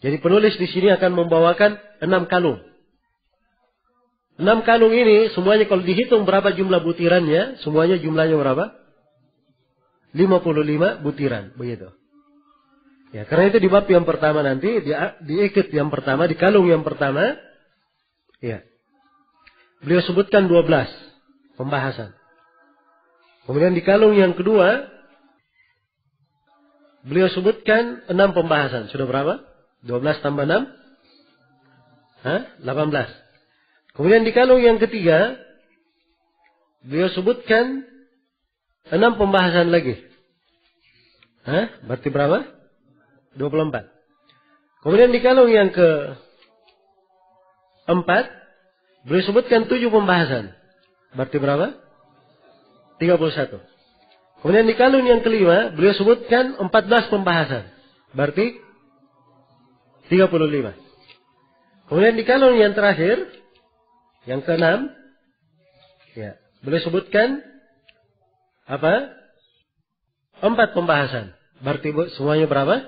Jadi penulis di sini akan membawakan 6 kalung. 6 kalung ini semuanya kalau dihitung berapa jumlah butirannya, semuanya jumlahnya berapa? 55 butiran, begitu. Ya, karena itu di bab yang pertama nanti, di ikut yang pertama, di kalung yang pertama, Ya. Beliau sebutkan 12 pembahasan. Kemudian di kalung yang kedua, beliau sebutkan 6 pembahasan. Sudah berapa? 12 tambah 6? 18. Kemudian di kalung yang ketiga, beliau sebutkan 6 pembahasan lagi. Berarti berapa? 24. Kemudian di kalung yang keempat, beliau sebutkan 7 pembahasan. Berarti berapa? 31. Kemudian di kalung yang kelima, beliau sebutkan 14 pembahasan. Berarti 35. Kemudian di kalung yang terakhir, yang keenam, ya, beliau sebutkan 4 pembahasan. Berarti semuanya berapa?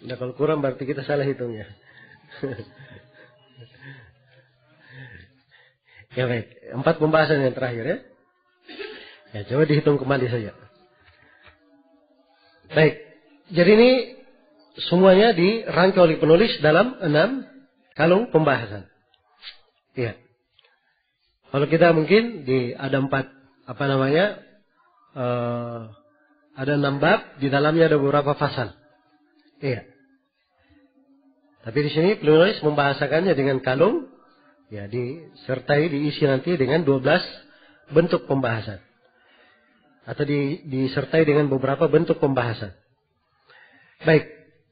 Nah, kalau kurang berarti kita salah hitungnya. Ya baik, 4 pembahasan yang terakhir ya. Ya coba dihitung kembali saja. Baik, jadi ini semuanya dirangkai oleh penulis dalam 6 kalung pembahasan. Iya. Kalau kita mungkin ada 4 ada 6 bab, di dalamnya ada beberapa fasal. Iya. Tapi di sini penulis membahasakannya dengan kalung, ya diisi nanti dengan 12 bentuk pembahasan. Atau disertai dengan beberapa bentuk pembahasan. Baik.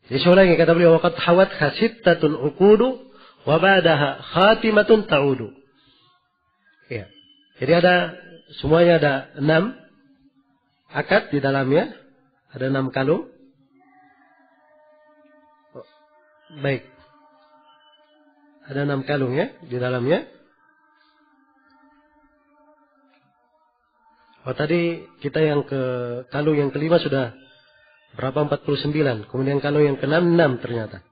Jadi ulangi kata beliau, waqad hawat khasittatun uqudu wa ba'daha khatimatun ta'udu. Ya. Jadi semuanya ada 6 akad di dalamnya, ada 6 kalung. Baik. Ada 6 kalung ya di dalamnya. Tadi kita yang kalung yang kelima sudah berapa? 49. Kemudian kalung yang ke-6 6 ternyata.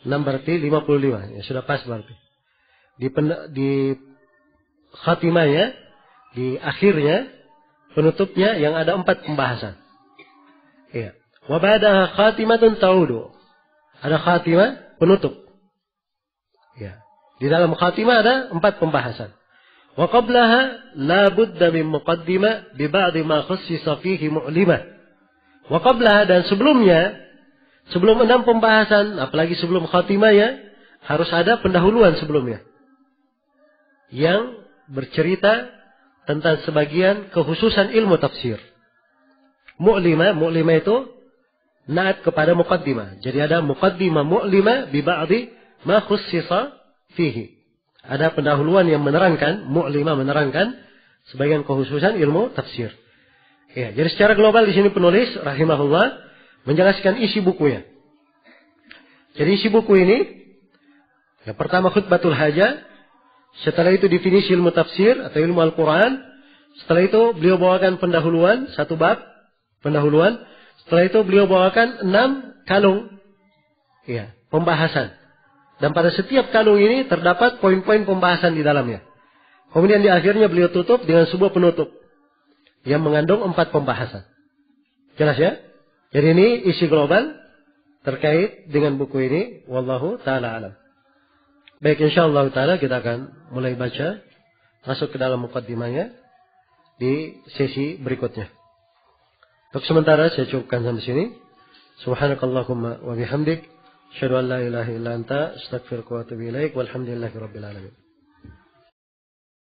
6 berarti 55. Ya sudah pas berarti. Di khatimahnya, di akhirnya, penutupnya yang ada 4 pembahasan. Iya. Wa ba'daha khatimatun ta'udu. Ada khatimah, penutup. Ya. Di dalam khatimah ada 4 pembahasan. Wa qablaha la budda min muqaddimah bi ba'di ma khussisa fihi mu'limah. Wa qablaha, dan sebelumnya, sebelum 6 pembahasan, apalagi sebelum khatimahnya, harus ada pendahuluan sebelumnya. Yang bercerita tentang sebagian kekhususan ilmu tafsir. Mu'limah itu naat kepada muqaddimah. Jadi ada muqaddimah mu'limah bi ba'di ma khussisa fihi. Ada pendahuluan yang menerangkan, mu'limah menerangkan sebagian kekhususan ilmu tafsir. Ya, jadi secara global di sini penulis rahimahullah menjelaskan isi bukunya. Jadi isi buku ini, yang pertama khutbatul hajah, setelah itu definisi ilmu tafsir atau ilmu Al-Quran, setelah itu beliau bawakan pendahuluan, 1 bab pendahuluan, setelah itu beliau bawakan 6 kalung, ya, pembahasan. Dan pada setiap kalung ini terdapat poin-poin pembahasan di dalamnya. Kemudian di akhirnya beliau tutup dengan sebuah penutup yang mengandung 4 pembahasan. Jelas ya? Jadi ini isi global terkait dengan buku ini. Wallahu ta'ala alam. Baik, insyaallah ta'ala kita akan mulai baca, masuk ke dalam muqaddimahnya di sesi berikutnya. Untuk sementara saya cukupkan sampai sini. Subhanakallahumma wa bihamdik, asyhadu an la ilaha illa anta, astaghfiruka wa atubu ilaik, walhamdulillahi rabbil alamin.